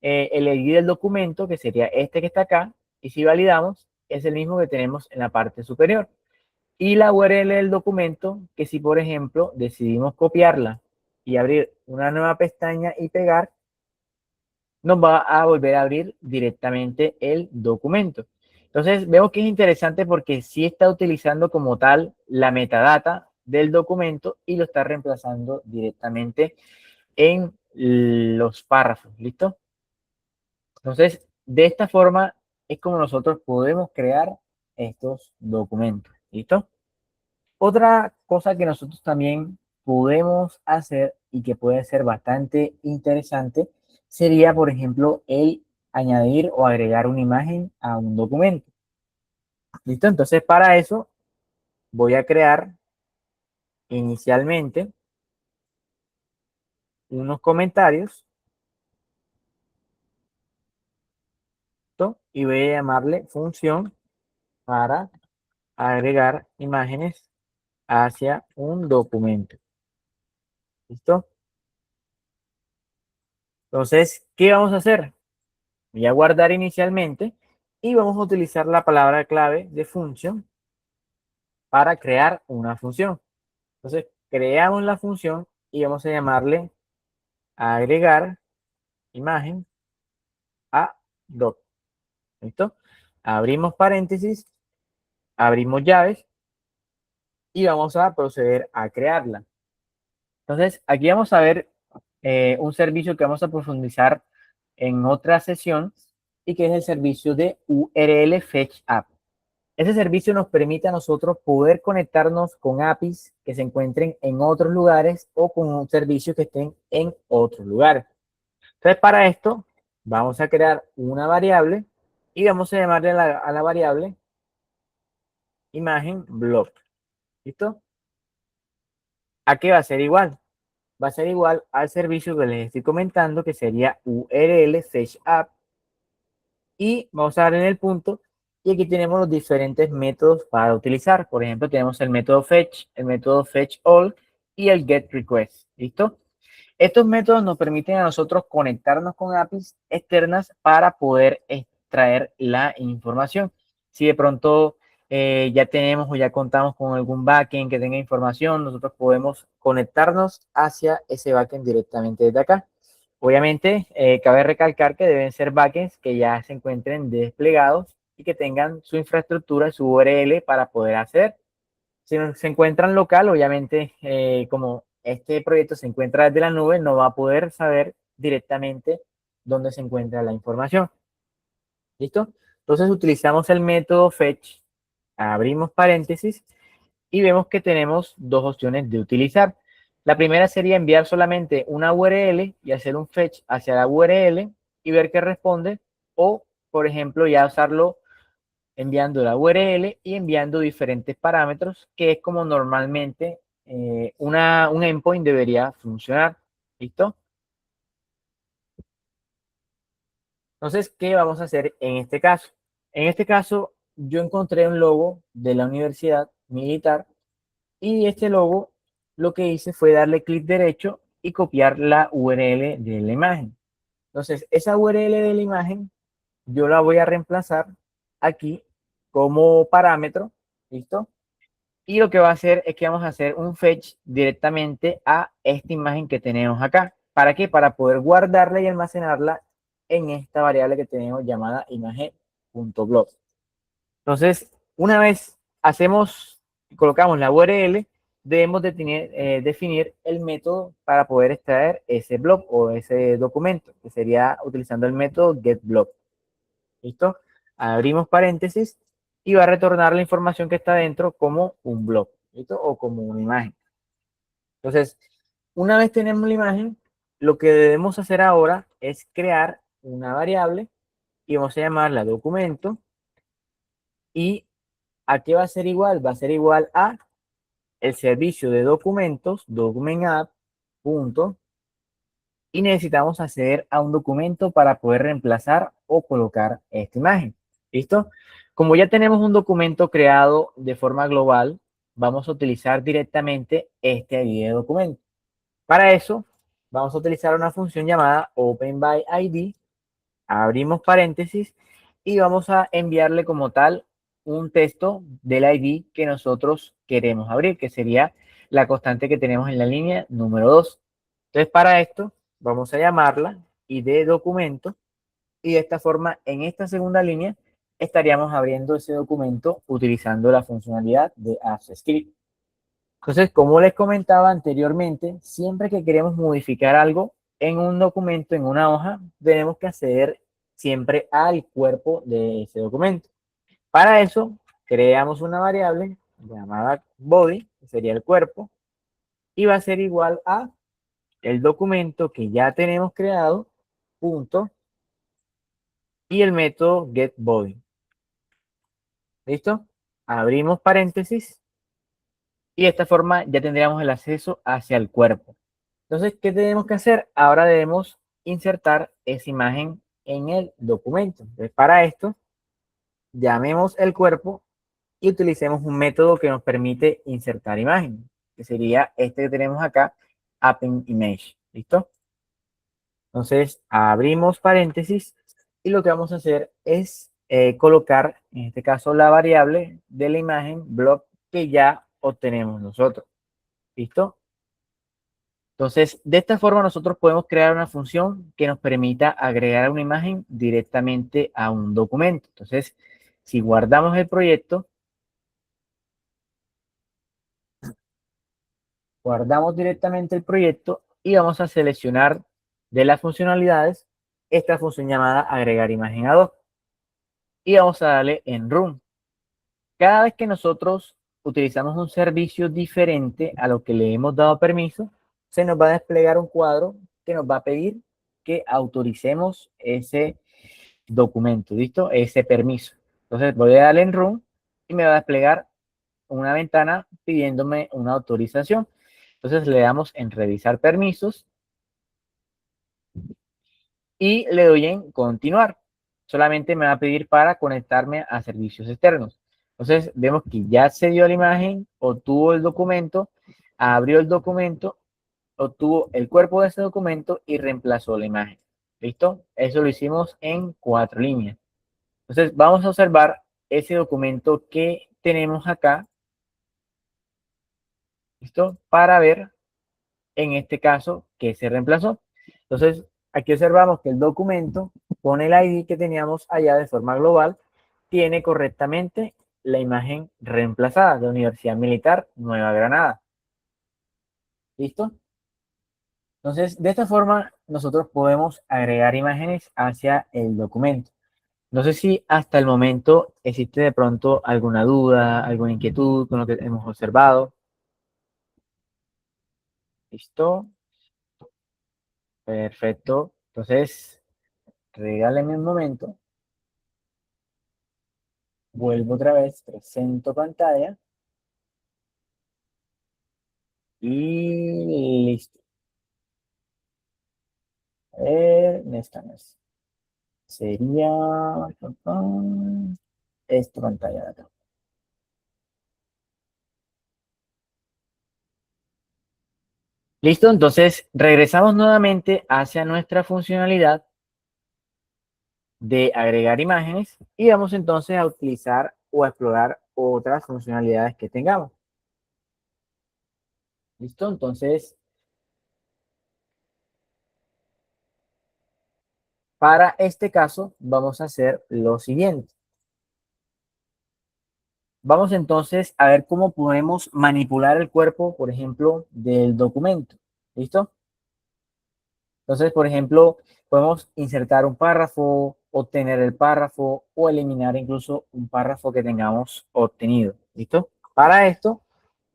el ID del documento, que sería este que está acá, y si validamos, es el mismo que tenemos en la parte superior. Y la URL del documento, que si por ejemplo decidimos copiarla y abrir una nueva pestaña y pegar, nos va a volver a abrir directamente el documento. Entonces vemos que es interesante porque sí está utilizando como tal la metadata del documento y lo está reemplazando directamente en los párrafos. ¿Listo? Entonces, de esta forma es como nosotros podemos crear estos documentos. ¿Listo? Otra cosa que nosotros también podemos hacer y que puede ser bastante interesante sería, por ejemplo, el añadir o agregar una imagen a un documento. ¿Listo? Entonces, para eso voy a crear inicialmente unos comentarios, ¿listo? Y voy a llamarle función para agregar imágenes hacia un documento. ¿Listo? Entonces, ¿qué vamos a hacer? Voy a guardar inicialmente y vamos a utilizar la palabra clave de función para crear una función. Entonces, creamos la función y vamos a llamarle agregar imagen a doc. ¿Listo? Abrimos paréntesis, abrimos llaves y vamos a proceder a crearla. Entonces, aquí vamos a ver un servicio que vamos a profundizar en otra sesión y que es el servicio de URL Fetch App. Ese servicio nos permite a nosotros poder conectarnos con APIs que se encuentren en otros lugares o con servicios que estén en otros lugares. Entonces, para esto, vamos a crear una variable y vamos a llamarle a la variable imagen blog. ¿Listo? ¿A qué va a ser igual? Va a ser igual al servicio que les estoy comentando, que sería URL Fetch App. Y vamos a dar en el punto. Y aquí tenemos los diferentes métodos para utilizar. Por ejemplo, tenemos el método fetch, el método fetch all y el get request. ¿Listo? Estos métodos nos permiten a nosotros conectarnos con APIs externas para poder extraer la información. Si de pronto ya tenemos o ya contamos con algún backend que tenga información, nosotros podemos conectarnos hacia ese backend directamente desde acá. Obviamente, cabe recalcar que deben ser backends que ya se encuentren desplegados y que tengan su infraestructura, su URL para poder hacer. Si se encuentran local, obviamente, como este proyecto se encuentra desde la nube, no va a poder saber directamente dónde se encuentra la información. ¿Listo? Entonces utilizamos el método fetch, abrimos paréntesis y vemos que tenemos dos opciones de utilizar. La primera sería enviar solamente una URL y hacer un fetch hacia la URL y ver qué responde. O, por ejemplo, ya usarlo enviando la URL y enviando diferentes parámetros, que es como normalmente un endpoint debería funcionar. ¿Listo? Entonces, ¿qué vamos a hacer en este caso? En este caso, yo encontré un logo de la Universidad Militar y este logo lo que hice fue darle clic derecho y copiar la URL de la imagen. Entonces, esa URL de la imagen yo la voy a reemplazar aquí como parámetro. ¿Listo? Y lo que va a hacer es que vamos a hacer un fetch directamente a esta imagen que tenemos acá. ¿Para qué? Para poder guardarla y almacenarla en esta variable que tenemos llamada imagen.blog. Entonces, una vez colocamos la URL, debemos definir el método para poder extraer ese blog o ese documento, que sería utilizando el método getBlog. ¿Listo? Abrimos paréntesis y va a retornar la información que está dentro como un blog, ¿listo? O como una imagen. Entonces, una vez tenemos la imagen, lo que debemos hacer ahora es crear una variable y vamos a llamarla documento. ¿Y a qué va a ser igual? Va a ser igual a el servicio de documentos, document punto, y necesitamos acceder a un documento para poder reemplazar o colocar esta imagen. ¿Listo? Como ya tenemos un documento creado de forma global, vamos a utilizar directamente este ID de documento. Para eso, vamos a utilizar una función llamada OpenById. Abrimos paréntesis y vamos a enviarle como tal un texto del ID que nosotros queremos abrir, que sería la constante que tenemos en la línea número 2. Entonces, para esto, vamos a llamarla ID documento y de esta forma, en esta segunda línea, estaríamos abriendo ese documento utilizando la funcionalidad de AppScript. Entonces, como les comentaba anteriormente, siempre que queremos modificar algo en un documento, en una hoja, tenemos que acceder siempre al cuerpo de ese documento. Para eso, creamos una variable llamada body, que sería el cuerpo, y va a ser igual a el documento que ya tenemos creado punto y el método getBody. ¿Listo? Abrimos paréntesis y de esta forma ya tendríamos el acceso hacia el cuerpo. Entonces, ¿qué tenemos que hacer? Ahora debemos insertar esa imagen en el documento. Entonces, para esto, llamemos el cuerpo y utilicemos un método que nos permite insertar imagen, que sería este que tenemos acá, Append Image. ¿Listo? Entonces, abrimos paréntesis y lo que vamos a hacer es colocar, en este caso, la variable de la imagen blog que ya obtenemos nosotros. ¿Listo? Entonces, de esta forma nosotros podemos crear una función que nos permita agregar una imagen directamente a un documento. Entonces, si guardamos el proyecto, guardamos directamente el proyecto y vamos a seleccionar de las funcionalidades esta función llamada agregar imagen a doc. Y vamos a darle en Run. Cada vez que nosotros utilizamos un servicio diferente a lo que le hemos dado permiso, se nos va a desplegar un cuadro que nos va a pedir que autoricemos ese documento, ¿listo? Ese permiso. Entonces voy a darle en Run y me va a desplegar una ventana pidiéndome una autorización. Entonces le damos en revisar permisos y le doy en continuar. Solamente me va a pedir para conectarme a servicios externos. Entonces vemos que ya accedió a la imagen, obtuvo el documento, abrió el documento, obtuvo el cuerpo de ese documento y reemplazó la imagen. ¿Listo? Eso lo hicimos en 4 líneas. Entonces vamos a observar ese documento que tenemos acá. ¿Listo? Para ver, en este caso, que se reemplazó. Entonces, aquí observamos que el documento con el ID que teníamos allá de forma global tiene correctamente la imagen reemplazada de Universidad Militar Nueva Granada. ¿Listo? Entonces, de esta forma, nosotros podemos agregar imágenes hacia el documento. No sé si hasta el momento existe de pronto alguna duda, alguna inquietud con lo que hemos observado. ¿Listo? Perfecto. Entonces, regálenme un momento. Vuelvo otra vez, presento pantalla. Y listo. A ver, esta no es. Sería esta pantalla de acá. Listo, entonces regresamos nuevamente hacia nuestra funcionalidad de agregar imágenes y vamos entonces a utilizar o a explorar otras funcionalidades que tengamos. Listo, entonces para este caso vamos a hacer lo siguiente. Vamos entonces a ver cómo podemos manipular el cuerpo, por ejemplo, del documento. ¿Listo? Entonces, por ejemplo, podemos insertar un párrafo, obtener el párrafo o eliminar incluso un párrafo que tengamos obtenido. ¿Listo? Para esto,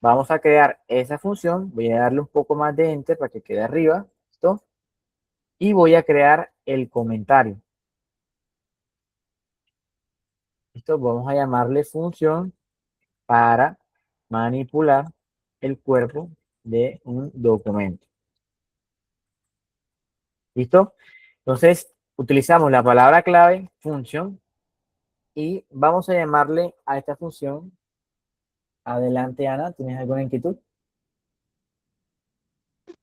vamos a crear esa función. Voy a darle un poco más de enter para que quede arriba. ¿Listo? Y voy a crear el comentario. ¿Listo? Vamos a llamarle función para manipular el cuerpo de un documento. ¿Listo? Entonces, utilizamos la palabra clave, función, y vamos a llamarle a esta función. Adelante, Ana, ¿tienes alguna inquietud?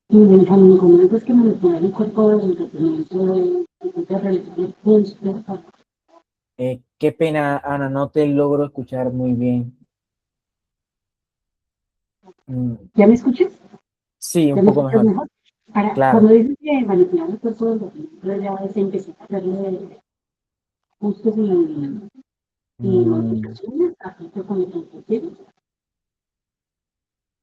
Y el argumento es que manipular el cuerpo del documento Qué pena, Ana, no te logro escuchar muy bien. ¿Ya me escuchas? Sí, ¿Ya un me poco escuchas mejor. mejor? Claro. Cuando dices que manipular el cuerpo del documento, ya es empezar a hacerle ajustes y modificaciones, así que con el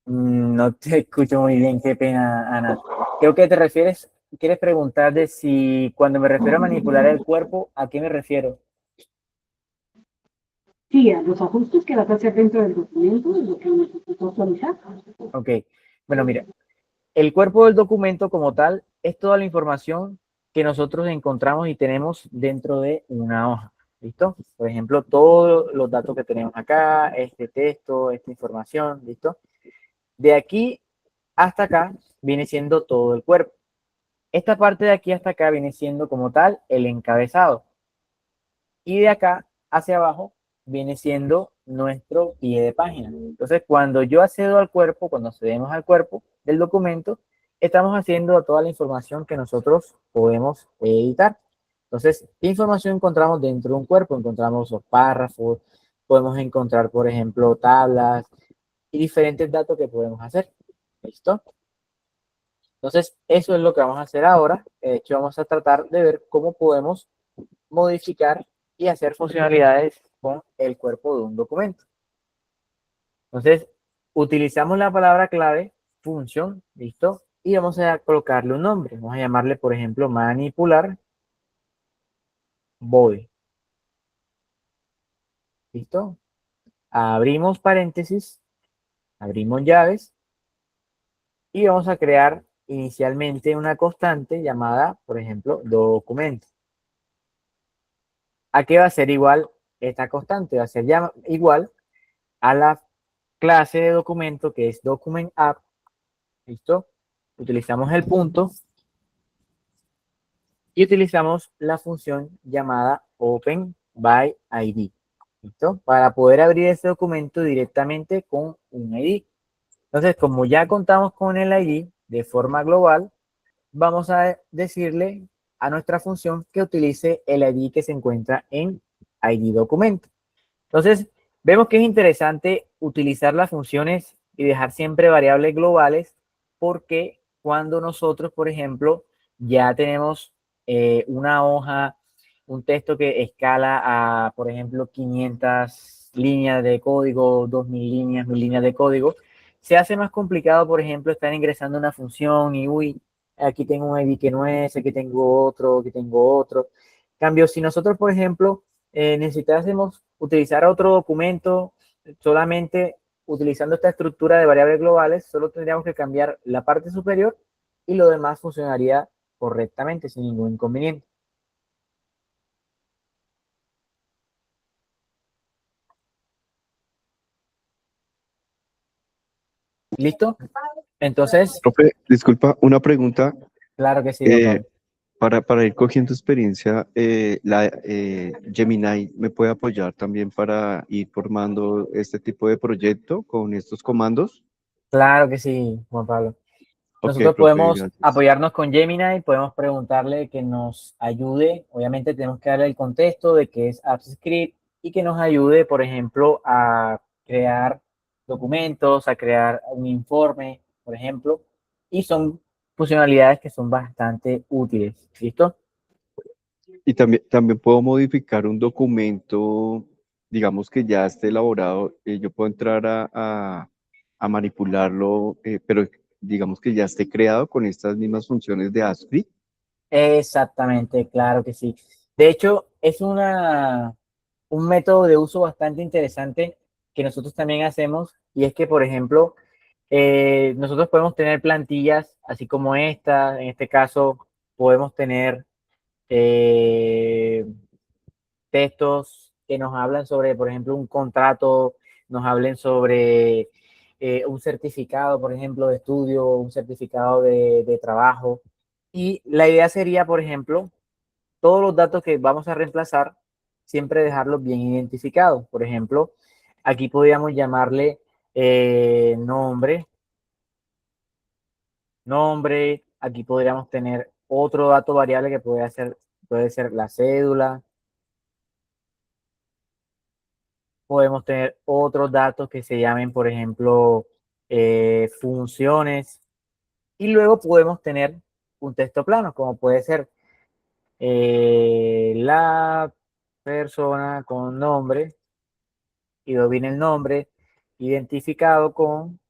No te escucho muy bien, qué pena, Ana. Creo que te refieres, quieres preguntar de si cuando me refiero a manipular el cuerpo, ¿a qué me refiero? Sí, a los ajustes que vas a hacer dentro del documento es lo que necesito actualizar. Ok, bueno, mira, el cuerpo del documento como tal es toda la información que nosotros encontramos y tenemos dentro de una hoja. ¿Listo? Por ejemplo, todos los datos que tenemos acá, este texto, esta información, ¿listo? De aquí hasta acá viene siendo todo el cuerpo. Esta parte de aquí hasta acá viene siendo como tal el encabezado. Y de acá hacia abajo viene siendo nuestro pie de página. Entonces, cuando yo accedo al cuerpo, cuando accedemos al cuerpo del documento, estamos haciendo toda la información que nosotros podemos editar. Entonces, ¿qué información encontramos dentro de un cuerpo? Encontramos los párrafos, podemos encontrar, por ejemplo, tablas y diferentes datos que podemos hacer. ¿Listo? Entonces, eso es lo que vamos a hacer ahora. De hecho, vamos a tratar de ver cómo podemos modificar y hacer funcionalidades con el cuerpo de un documento. Entonces, utilizamos la palabra clave función, ¿listo? Y vamos a colocarle un nombre. Vamos a llamarle, por ejemplo, manipular body. ¿Listo? Abrimos paréntesis, abrimos llaves y vamos a crear inicialmente una constante llamada, por ejemplo, documento. ¿A qué va a ser igual esta constante? Va a ser igual a la clase de documento que es document app. ¿Listo? Utilizamos el punto y utilizamos la función llamada open by ID. ¿Listo? Para poder abrir este documento directamente con un ID. Entonces, como ya contamos con el ID de forma global, vamos a decirle a nuestra función que utilice el ID que se encuentra en ID documento. Entonces, vemos que es interesante utilizar las funciones y dejar siempre variables globales porque cuando nosotros, por ejemplo, ya tenemos una hoja, un texto que escala a, por ejemplo, 500 líneas de código, 2000 líneas, 1000 líneas de código, se hace más complicado, por ejemplo, estar ingresando una función y, uy, aquí tengo un ID que no es, aquí tengo otro, aquí tengo otro. Cambio, si nosotros, por ejemplo, necesitásemos utilizar otro documento solamente utilizando esta estructura de variables globales, solo tendríamos que cambiar la parte superior y lo demás funcionaría correctamente sin ningún inconveniente. ¿Listo? Entonces, Profe, disculpa, una pregunta. claro que sí, Juan eh, Pablo. para ir cogiendo experiencia, Gemini me puede apoyar también para ir formando este tipo de proyecto con estos comandos. Claro que sí, Juan Pablo. Ok, Nosotros profe, podemos gracias. apoyarnos con Gemini, podemos preguntarle que nos ayude. Obviamente tenemos que darle el contexto de que es AppScript y que nos ayude, por ejemplo, a crear documentos, a crear un informe, por ejemplo. Y son funcionalidades que son bastante útiles. ¿Listo? Y también puedo modificar un documento, digamos que ya esté elaborado, yo puedo entrar a manipularlo, pero digamos que ya esté creado con estas mismas funciones de ASCII. Exactamente, claro que sí. De hecho, es un método de uso bastante interesante que nosotros también hacemos y es que, por ejemplo, nosotros podemos tener plantillas así como esta, en este caso podemos tener eh, textos que nos hablan sobre, por ejemplo, un contrato, nos hablen sobre un certificado, por ejemplo, de estudio, un certificado de trabajo. Y la idea sería, por ejemplo, todos los datos que vamos a reemplazar, siempre dejarlos bien identificados. Por ejemplo, aquí podríamos llamarle nombre, aquí podríamos tener otro dato variable que puede ser la cédula, podemos tener otros datos que se llamen, por ejemplo, funciones, y luego podemos tener un texto plano, como puede ser la persona con nombre, y luego viene el nombre identificado con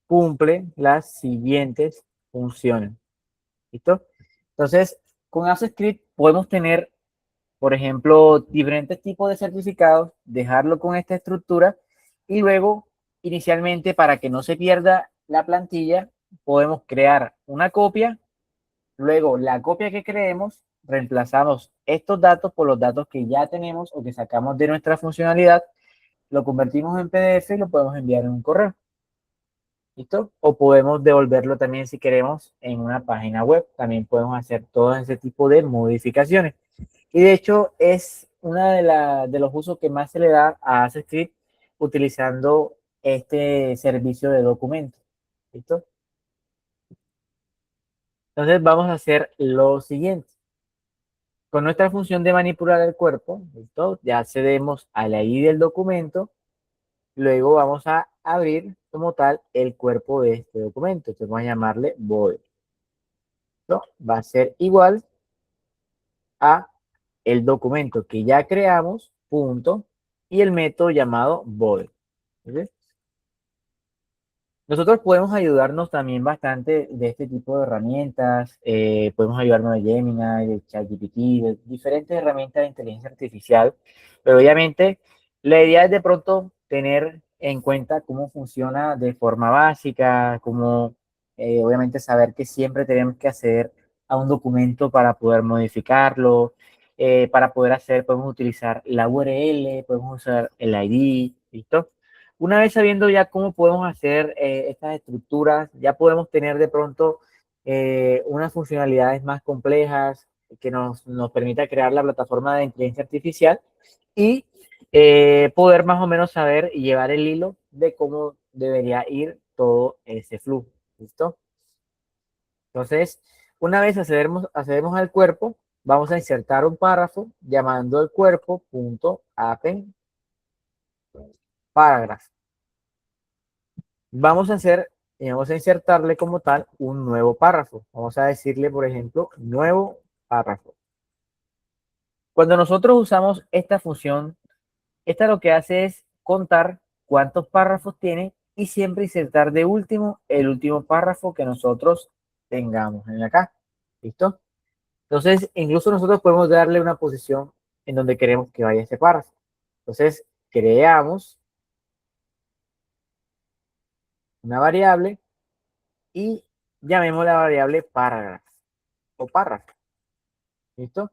cumple las siguientes funciones. ¿Listo? Entonces, con AppScript podemos tener, por ejemplo, diferentes tipos de certificados, dejarlo con esta estructura y luego, inicialmente, para que no se pierda la plantilla, podemos crear una copia. Luego, la copia que creemos, reemplazamos estos datos por los datos que ya tenemos o que sacamos de nuestra funcionalidad, lo convertimos en PDF y lo podemos enviar en un correo. ¿Listo? O podemos devolverlo también si queremos en una página web. También podemos hacer todo ese tipo de modificaciones. Y de hecho es una de los usos que más se le da a AccessScript utilizando este servicio de documentos. ¿Listo? Entonces vamos a hacer lo siguiente. Con nuestra función de manipular el cuerpo, ¿listo? Ya accedemos a la ID del documento. Luego vamos a abrir como tal el cuerpo de este documento. Entonces vamos a llamarle body. ¿No? Va a ser igual a el documento que ya creamos, punto, y el método llamado body. ¿Okay? Nosotros podemos ayudarnos también bastante de este tipo de herramientas. Podemos ayudarnos de Gemini, de ChatGPT, de diferentes herramientas de inteligencia artificial. Pero obviamente la idea es de pronto tener en cuenta cómo funciona de forma básica, cómo obviamente saber que siempre tenemos que acceder a un documento para poder modificarlo, para poder hacer, podemos utilizar la URL, podemos usar el ID, ¿listo? Una vez sabiendo ya cómo podemos hacer estas estructuras, ya podemos tener de pronto unas funcionalidades más complejas que nos permita crear la plataforma de inteligencia artificial y poder más o menos saber y llevar el hilo de cómo debería ir todo ese flujo. ¿Listo? Entonces, una vez accedemos al cuerpo, vamos a insertar un párrafo llamando el cuerpo.append paragraph. Vamos a insertarle como tal un nuevo párrafo. Vamos a decirle, por ejemplo, nuevo párrafo. Cuando nosotros usamos esta función, esta lo que hace es contar cuántos párrafos tiene y siempre insertar de último el último párrafo que nosotros tengamos en acá. ¿Listo? Entonces, incluso nosotros podemos darle una posición en donde queremos que vaya ese párrafo. Entonces, creamos una variable y llamemos la variable paragraph o párrafo. ¿Listo?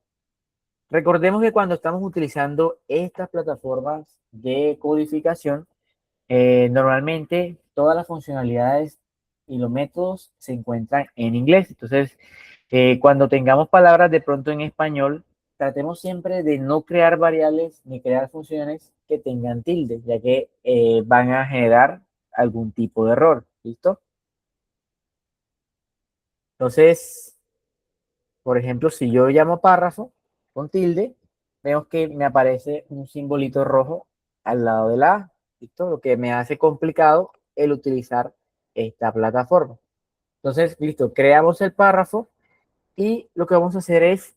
Recordemos que cuando estamos utilizando estas plataformas de codificación, normalmente todas las funcionalidades y los métodos se encuentran en inglés. Entonces, cuando tengamos palabras de pronto en español, tratemos siempre de no crear variables ni crear funciones que tengan tilde, ya que van a generar algún tipo de error. ¿Listo? Entonces, por ejemplo, si yo llamo párrafo con tilde, vemos que me aparece un simbolito rojo al lado de la A, ¿listo? Lo que me hace complicado el utilizar esta plataforma. Entonces, listo, creamos el párrafo y lo que vamos a hacer es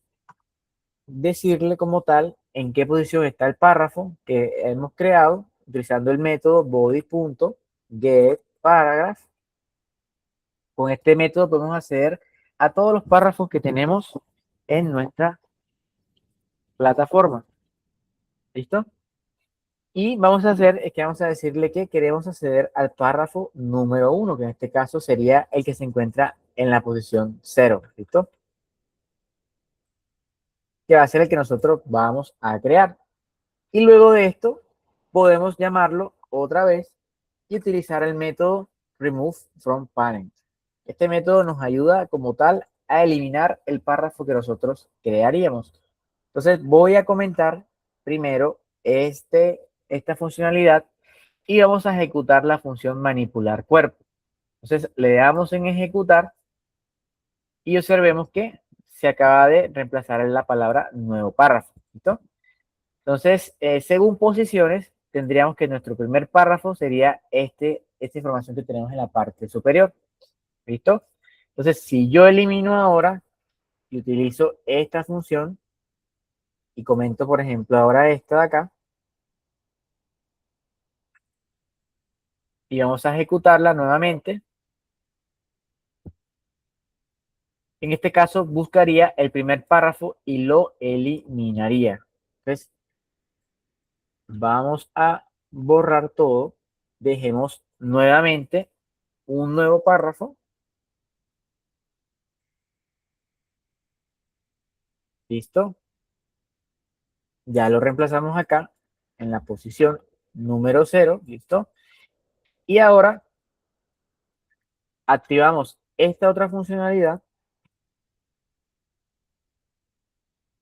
decirle como tal en qué posición está el párrafo que hemos creado utilizando el método body.getParagraph. Con este método podemos acceder a todos los párrafos que tenemos en nuestra plataforma. ¿Listo? Y vamos a hacer, es que vamos a decirle que queremos acceder al párrafo número 1, que en este caso sería el que se encuentra en la posición 0. ¿Listo? Que va a ser el que nosotros vamos a crear. Y luego de esto, podemos llamarlo otra vez y utilizar el método remove from parent. Este método nos ayuda como tal a eliminar el párrafo que nosotros crearíamos. Entonces voy a comentar primero esta funcionalidad y vamos a ejecutar la función manipular cuerpo. Entonces le damos en ejecutar y observemos que se acaba de reemplazar la palabra nuevo párrafo. ¿Listo? Entonces, según posiciones, tendríamos que nuestro primer párrafo sería esta información que tenemos en la parte superior. ¿Listo? Entonces, si yo elimino ahora y utilizo esta función y comento, por ejemplo, ahora esta de acá, y vamos a ejecutarla nuevamente, en este caso buscaría el primer párrafo y lo eliminaría. Entonces, vamos a borrar todo, dejemos nuevamente un nuevo párrafo ¿Listo? Ya lo reemplazamos acá en la posición número 0. ¿Listo? Y ahora activamos esta otra funcionalidad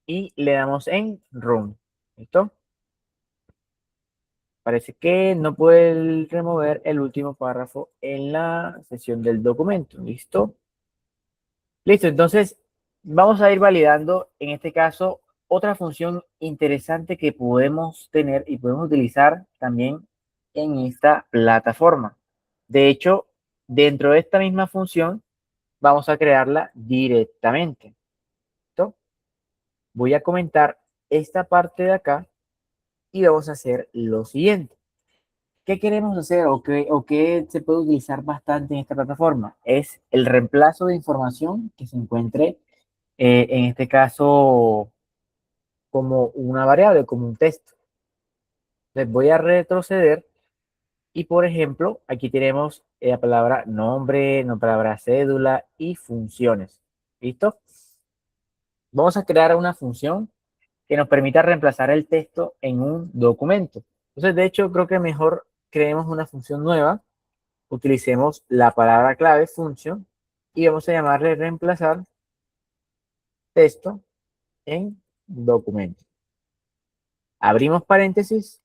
y le damos en Run. ¿Listo? Parece que no puede remover el último párrafo en la sesión del documento. ¿Listo? Listo, entonces vamos a ir validando en este caso otra función interesante que podemos tener y podemos utilizar también en esta plataforma. De hecho, dentro de esta misma función vamos a crearla directamente. ¿Listo? Voy a comentar esta parte de acá y vamos a hacer lo siguiente. ¿Qué queremos hacer o qué se puede utilizar bastante en esta plataforma? Es el reemplazo de información que se encuentre, en este caso, como una variable, como un texto. Les voy a retroceder y, por ejemplo, aquí tenemos la palabra nombre, la palabra cédula y funciones. ¿Listo? Vamos a crear una función que nos permita reemplazar el texto en un documento. Entonces, de hecho, creo que mejor creemos una función nueva, utilicemos la palabra clave function y vamos a llamarle reemplazar texto en documento. Abrimos paréntesis,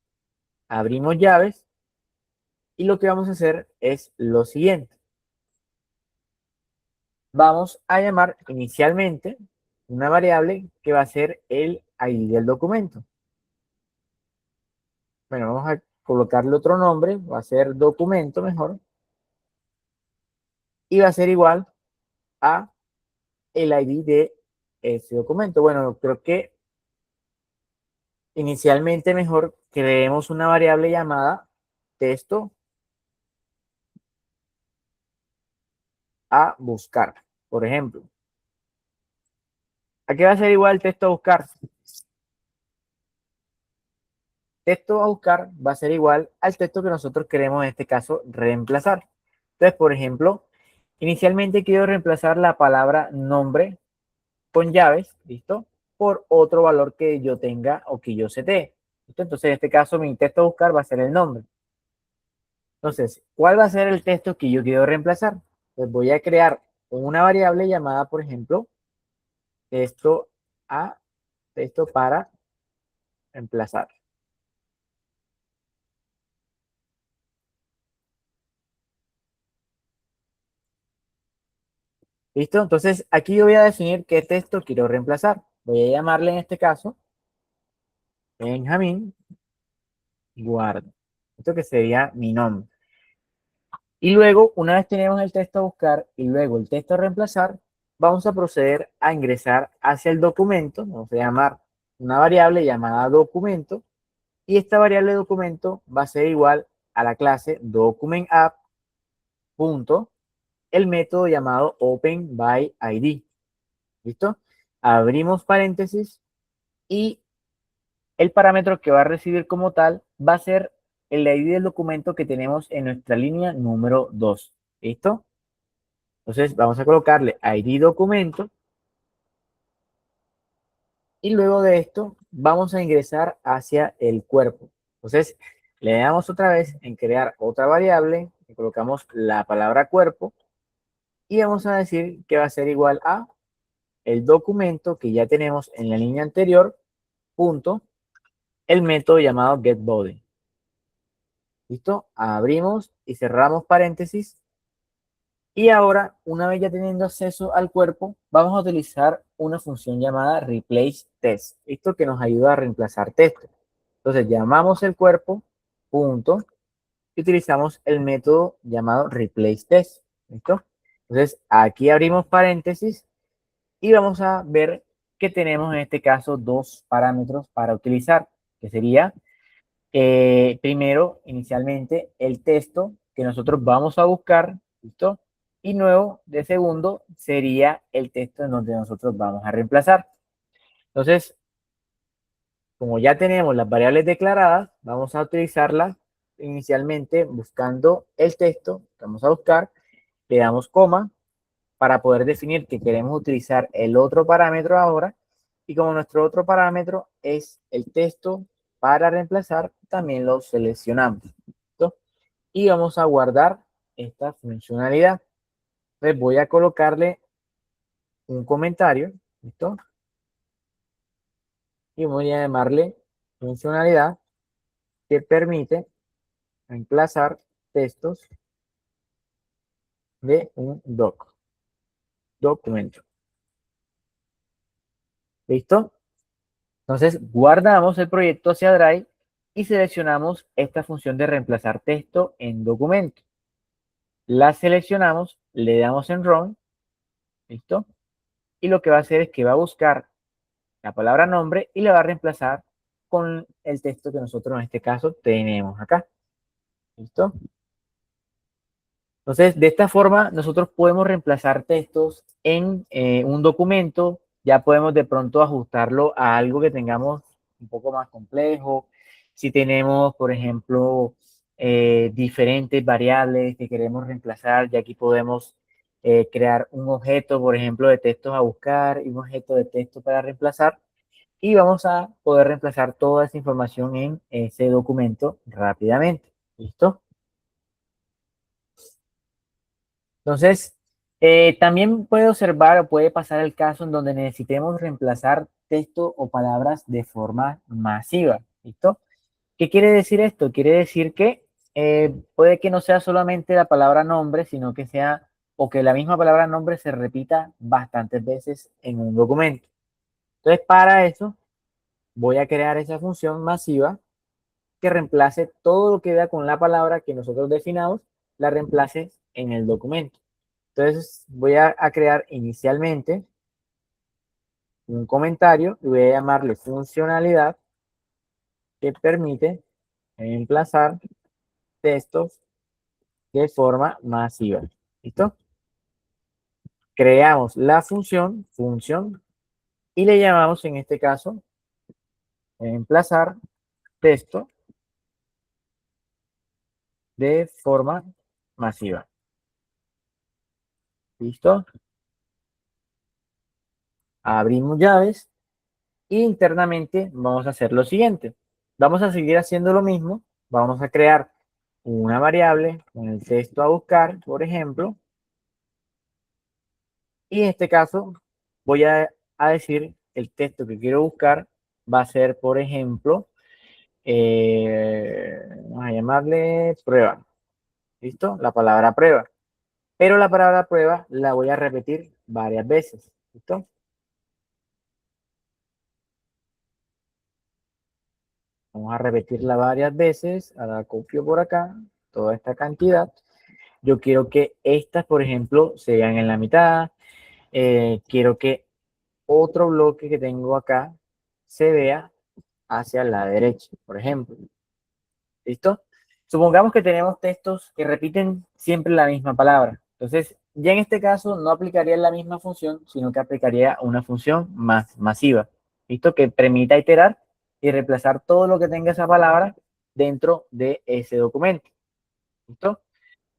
abrimos llaves y lo que vamos a hacer es lo siguiente. Vamos a llamar inicialmente una variable que va a ser el ID del documento. Bueno, vamos a colocarle otro nombre, va a ser documento mejor. Y va a ser igual a el ID de ese documento. Bueno, creo que inicialmente mejor creemos una variable llamada texto a buscar, por ejemplo. ¿A qué va a ser igual texto a buscar? Texto a buscar va a ser igual al texto que nosotros queremos en este caso reemplazar. Entonces, por ejemplo, inicialmente quiero reemplazar la palabra nombre con llaves, ¿listo? Por otro valor que yo tenga o que yo setee. ¿Listo? Entonces, en este caso, mi texto a buscar va a ser el nombre. Entonces, ¿cuál va a ser el texto que yo quiero reemplazar? Pues voy a crear una variable llamada, por ejemplo, texto a texto para reemplazar. ¿Listo? Entonces, aquí yo voy a definir qué texto quiero reemplazar. Voy a llamarle en este caso Benjamín Guardo. Esto que sería mi nombre. Y luego, una vez tenemos el texto a buscar y luego el texto a reemplazar, vamos a proceder a ingresar hacia el documento. Vamos a llamar una variable llamada documento. Y esta variable documento va a ser igual a la clase documentApp. El método llamado OpenById. ¿Listo? Abrimos paréntesis y el parámetro que va a recibir como tal va a ser el ID del documento que tenemos en nuestra línea número 2. ¿Listo? Entonces vamos a colocarle ID documento y luego de esto vamos a ingresar hacia el cuerpo. Entonces le damos otra vez en crear otra variable y colocamos la palabra cuerpo y vamos a decir que va a ser igual a el documento que ya tenemos en la línea anterior, punto, el método llamado getBody. ¿Listo? Abrimos y cerramos paréntesis. Y ahora, una vez ya teniendo acceso al cuerpo, vamos a utilizar una función llamada replace test. Esto que nos ayuda a reemplazar texto. Entonces, llamamos el cuerpo, punto, y utilizamos el método llamado replace test. ¿Listo? Entonces, aquí abrimos paréntesis y vamos a ver que tenemos en este caso dos parámetros para utilizar, que sería primero, inicialmente, el texto que nosotros vamos a buscar, ¿listo? Y luego, de segundo, sería el texto en donde nosotros vamos a reemplazar. Entonces, como ya tenemos las variables declaradas, vamos a utilizarlas inicialmente buscando el texto que vamos a buscar, le damos coma para poder definir que queremos utilizar el otro parámetro ahora Y como nuestro otro parámetro es el texto para reemplazar, también lo seleccionamos. ¿Listo? Y vamos a guardar esta funcionalidad. Entonces voy a colocarle un comentario. ¿Listo? Y voy a llamarle funcionalidad que permite reemplazar textos de un documento. ¿Listo? Entonces guardamos el proyecto hacia Drive y seleccionamos esta función de reemplazar texto en documento. La seleccionamos, le damos en Run, ¿listo? Y lo que va a hacer es que va a buscar la palabra nombre y la va a reemplazar con el texto que nosotros en este caso tenemos acá. ¿Listo? Entonces, de esta forma, nosotros podemos reemplazar textos en un documento. Ya podemos de pronto ajustarlo a algo que tengamos un poco más complejo. Si tenemos, por ejemplo, diferentes variables que queremos reemplazar, ya aquí podemos crear un objeto, por ejemplo, de textos a buscar y un objeto de texto para reemplazar. Y vamos a poder reemplazar toda esa información en ese documento rápidamente. ¿Listo? Entonces, también puede observar o puede pasar el caso en donde necesitemos reemplazar texto o palabras de forma masiva. ¿Listo? ¿Qué quiere decir esto? Quiere decir que puede que no sea solamente la palabra nombre, sino que sea, o que la misma palabra nombre se repita bastantes veces en un documento. Entonces, para eso, voy a crear esa función masiva que reemplace todo lo que vea con la palabra que nosotros definamos, la reemplace en el documento. Entonces voy a crear inicialmente un comentario y voy a llamarle funcionalidad que permite reemplazar textos de forma masiva. ¿Listo? Creamos la función y le llamamos en este caso reemplazar texto de forma masiva. ¿Listo? Abrimos llaves e internamente vamos a hacer lo siguiente. Vamos a seguir haciendo lo mismo. Vamos a crear una variable con el texto a buscar, por ejemplo. Y en este caso voy a decir el texto que quiero buscar va a ser, por ejemplo, vamos a llamarle prueba. ¿Listo? La palabra prueba. Pero la palabra prueba la voy a repetir varias veces. ¿Listo? Vamos a repetirla varias veces. Ahora copio por acá toda esta cantidad. Yo quiero que estas, por ejemplo, se vean en la mitad. Quiero que otro bloque que tengo acá se vea hacia la derecha, por ejemplo. ¿Listo? Supongamos que tenemos textos que repiten siempre la misma palabra. Entonces, ya en este caso no aplicaría la misma función, sino que aplicaría una función más masiva. ¿Listo? Que permita iterar y reemplazar todo lo que tenga esa palabra dentro de ese documento. ¿Listo?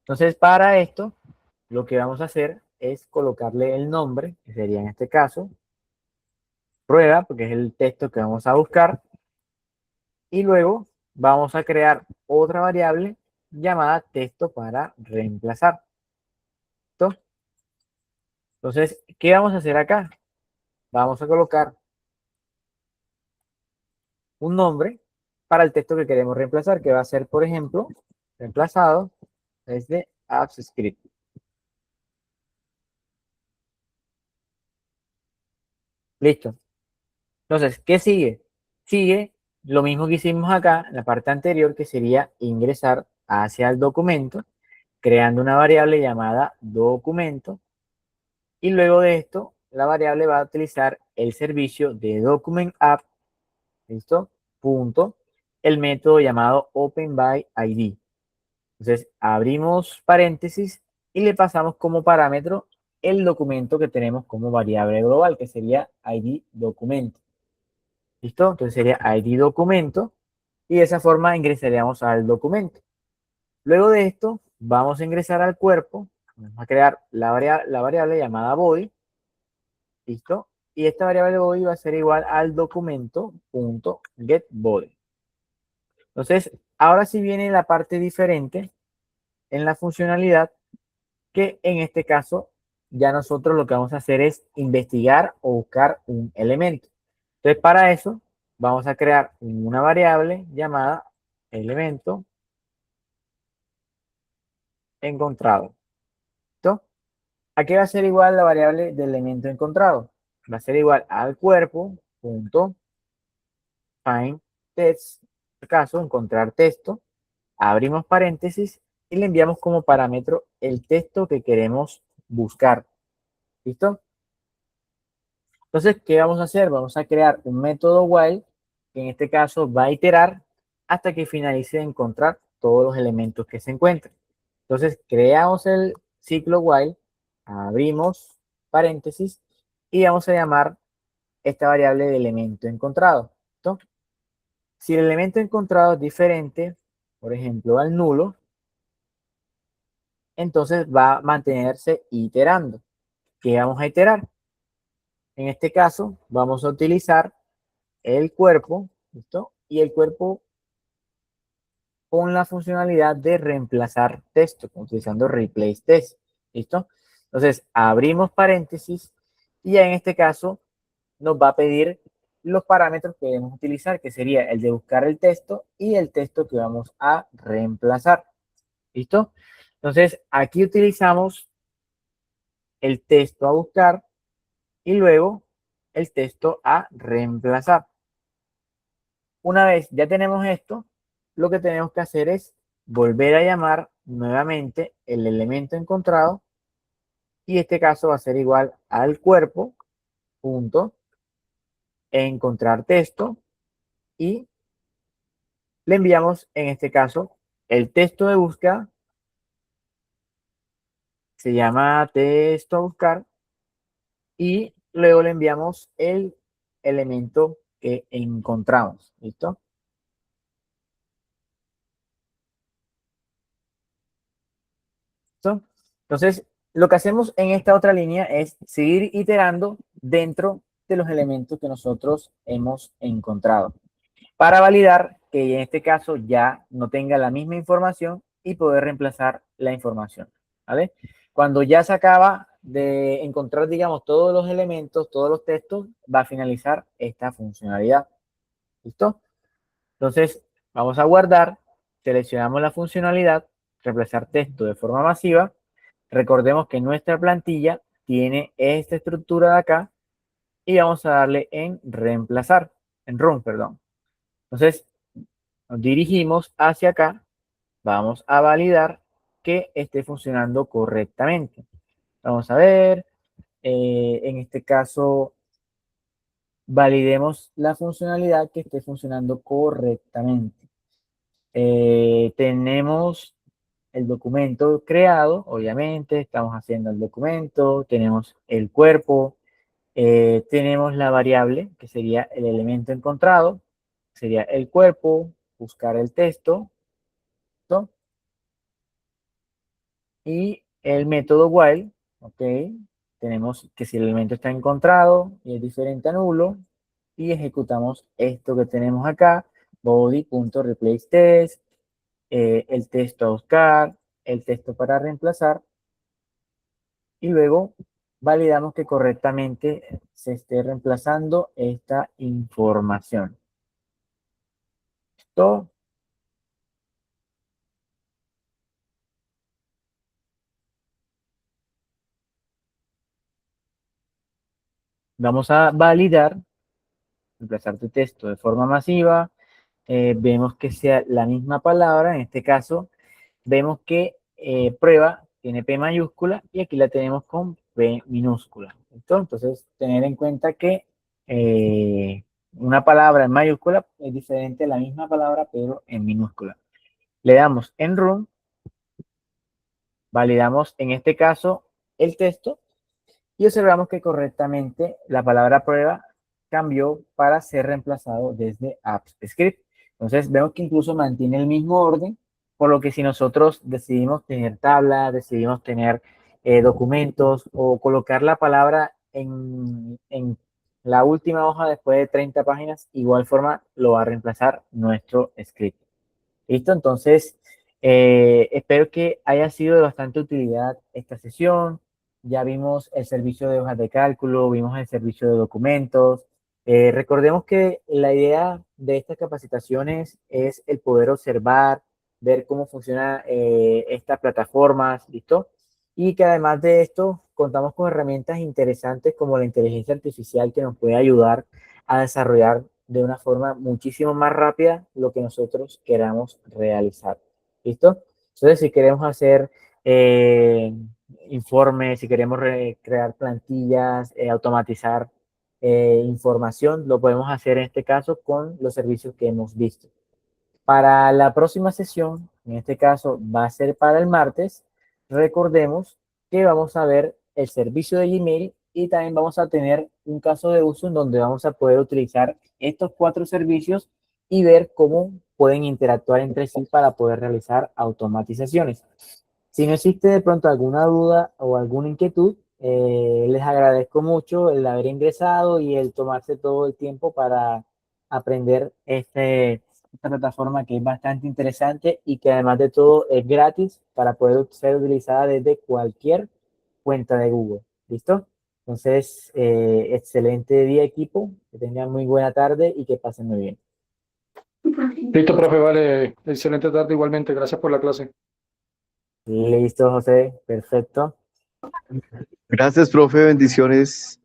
Entonces, para esto, lo que vamos a hacer es colocarle el nombre, que sería en este caso, prueba, porque es el texto que vamos a buscar. Y luego vamos a crear otra variable llamada texto para reemplazar. ¿Listo? Entonces, ¿qué vamos a hacer acá? Vamos a colocar un nombre para el texto que queremos reemplazar, que va a ser, por ejemplo, reemplazado desde AppScript. Listo. Entonces, ¿qué sigue? Sigue lo mismo que hicimos acá en la parte anterior, que sería ingresar hacia el documento, creando una variable llamada documento. Y luego de esto, la variable va a utilizar el servicio de document app, ¿listo? Punto, el método llamado open by ID. Entonces, abrimos paréntesis y le pasamos como parámetro el documento que tenemos como variable global, que sería ID documento. ¿Listo? Entonces sería ID documento y de esa forma ingresaríamos al documento. Luego de esto, vamos a ingresar al cuerpo, vamos a crear la variable llamada body. ¿Listo? y esta variable body va a ser igual al documento.getBody. Entonces, ahora sí viene la parte diferente en la funcionalidad, que en este caso ya nosotros lo que vamos a hacer es investigar o buscar un elemento. Entonces, para eso vamos a crear una variable llamada elemento encontrado. ¿Listo? Aquí va a ser igual la variable del elemento encontrado. Va a ser igual al cuerpo punto find text, en este caso encontrar texto, abrimos paréntesis y le enviamos como parámetro el texto que queremos buscar. ¿Listo? Entonces, ¿qué vamos a hacer? Vamos a crear un método while que en este caso va a iterar hasta que finalice de encontrar todos los elementos que se encuentran. Entonces, creamos el ciclo while, abrimos paréntesis y vamos a llamar esta variable de elemento encontrado. ¿Listo? Si el elemento encontrado es diferente, por ejemplo, al nulo, entonces va a mantenerse iterando. ¿Qué vamos a iterar? En este caso, vamos a utilizar el cuerpo, ¿listo? Y el cuerpo con la funcionalidad de reemplazar texto, utilizando replace text, ¿listo? Entonces, abrimos paréntesis y en este caso nos va a pedir los parámetros que debemos utilizar, que sería el de buscar el texto y el texto que vamos a reemplazar, ¿listo? Entonces, aquí utilizamos el texto a buscar y luego el texto a reemplazar. Una vez ya tenemos esto, lo que tenemos que hacer es volver a llamar nuevamente el elemento encontrado y este caso va a ser igual al cuerpo punto encontrar texto y le enviamos en este caso el texto de búsqueda, se llama texto a buscar y luego le enviamos el elemento que encontramos. ¿Listo? ¿Listo? Entonces, lo que hacemos en esta otra línea es seguir iterando dentro de los elementos que nosotros hemos encontrado para validar que en este caso ya no tenga la misma información y poder reemplazar la información. ¿Vale? Cuando ya se acaba de encontrar, digamos, todos los elementos, todos los textos, va a finalizar esta funcionalidad. ¿Listo? Entonces, vamos a guardar, seleccionamos la funcionalidad, reemplazar texto de forma masiva. Recordemos que nuestra plantilla tiene esta estructura de acá y vamos a darle en reemplazar, en run, perdón. Entonces, nos dirigimos hacia acá, vamos a validar que esté funcionando correctamente. Vamos a ver, en este caso, validemos la funcionalidad que esté funcionando correctamente. Tenemos el documento creado, obviamente, estamos haciendo el documento, tenemos el cuerpo, tenemos la variable, que sería el elemento encontrado, sería el cuerpo, buscar el texto, ¿no? Y el método while, ¿ok? Tenemos que si el elemento está encontrado y es diferente a nulo, y ejecutamos esto que tenemos acá, body.replaceText, el texto a buscar, el texto para reemplazar, y luego validamos que correctamente se esté reemplazando esta información. Esto vamos a validar, reemplazar tu texto de forma masiva, vemos que sea la misma palabra, en este caso vemos que prueba tiene P mayúscula y aquí la tenemos con P minúscula. Entonces, tener en cuenta que una palabra en mayúscula es diferente a la misma palabra, pero en minúscula. Le damos en run, validamos en este caso el texto y observamos que correctamente la palabra prueba cambió para ser reemplazado desde AppScript. Entonces vemos que incluso mantiene el mismo orden, por lo que si nosotros decidimos tener tablas, decidimos tener documentos o colocar la palabra en la última hoja después de 30 páginas, igual forma lo va a reemplazar nuestro script. ¿Listo? Entonces, espero que haya sido de bastante utilidad esta sesión. Ya vimos el servicio de hojas de cálculo, vimos el servicio de documentos. Recordemos que la idea de estas capacitaciones es el poder observar, ver cómo funcionan estas plataformas, ¿listo? Y que además de esto, contamos con herramientas interesantes como la inteligencia artificial que nos puede ayudar a desarrollar de una forma muchísimo más rápida lo que nosotros queramos realizar. ¿Listo? Entonces, si queremos hacer informes, si queremos crear plantillas, automatizar información, lo podemos hacer en este caso con los servicios que hemos visto. Para la próxima sesión, en este caso va a ser para el martes, recordemos que vamos a ver el servicio de Gmail y también vamos a tener un caso de uso en donde vamos a poder utilizar estos 4 servicios y ver cómo pueden interactuar entre sí para poder realizar automatizaciones. Si no existe de pronto alguna duda o alguna inquietud, les agradezco mucho el haber ingresado y el tomarse todo el tiempo para aprender esta plataforma que es bastante interesante y que además de todo es gratis para poder ser utilizada desde cualquier cuenta de Google. ¿Listo? Entonces, excelente día equipo, que tengan muy buena tarde y que pasen muy bien. Listo, profe, vale. Excelente tarde igualmente. Gracias por la clase. Listo, José, perfecto. Gracias, profe, bendiciones.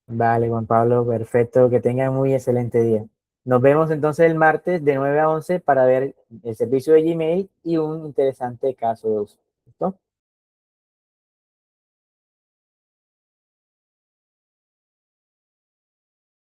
Vale, Juan Pablo, perfecto, que tengan muy excelente día. Nos vemos entonces el martes de 9 a 11 para ver el servicio de Gmail y un interesante caso de uso. ¿Listo?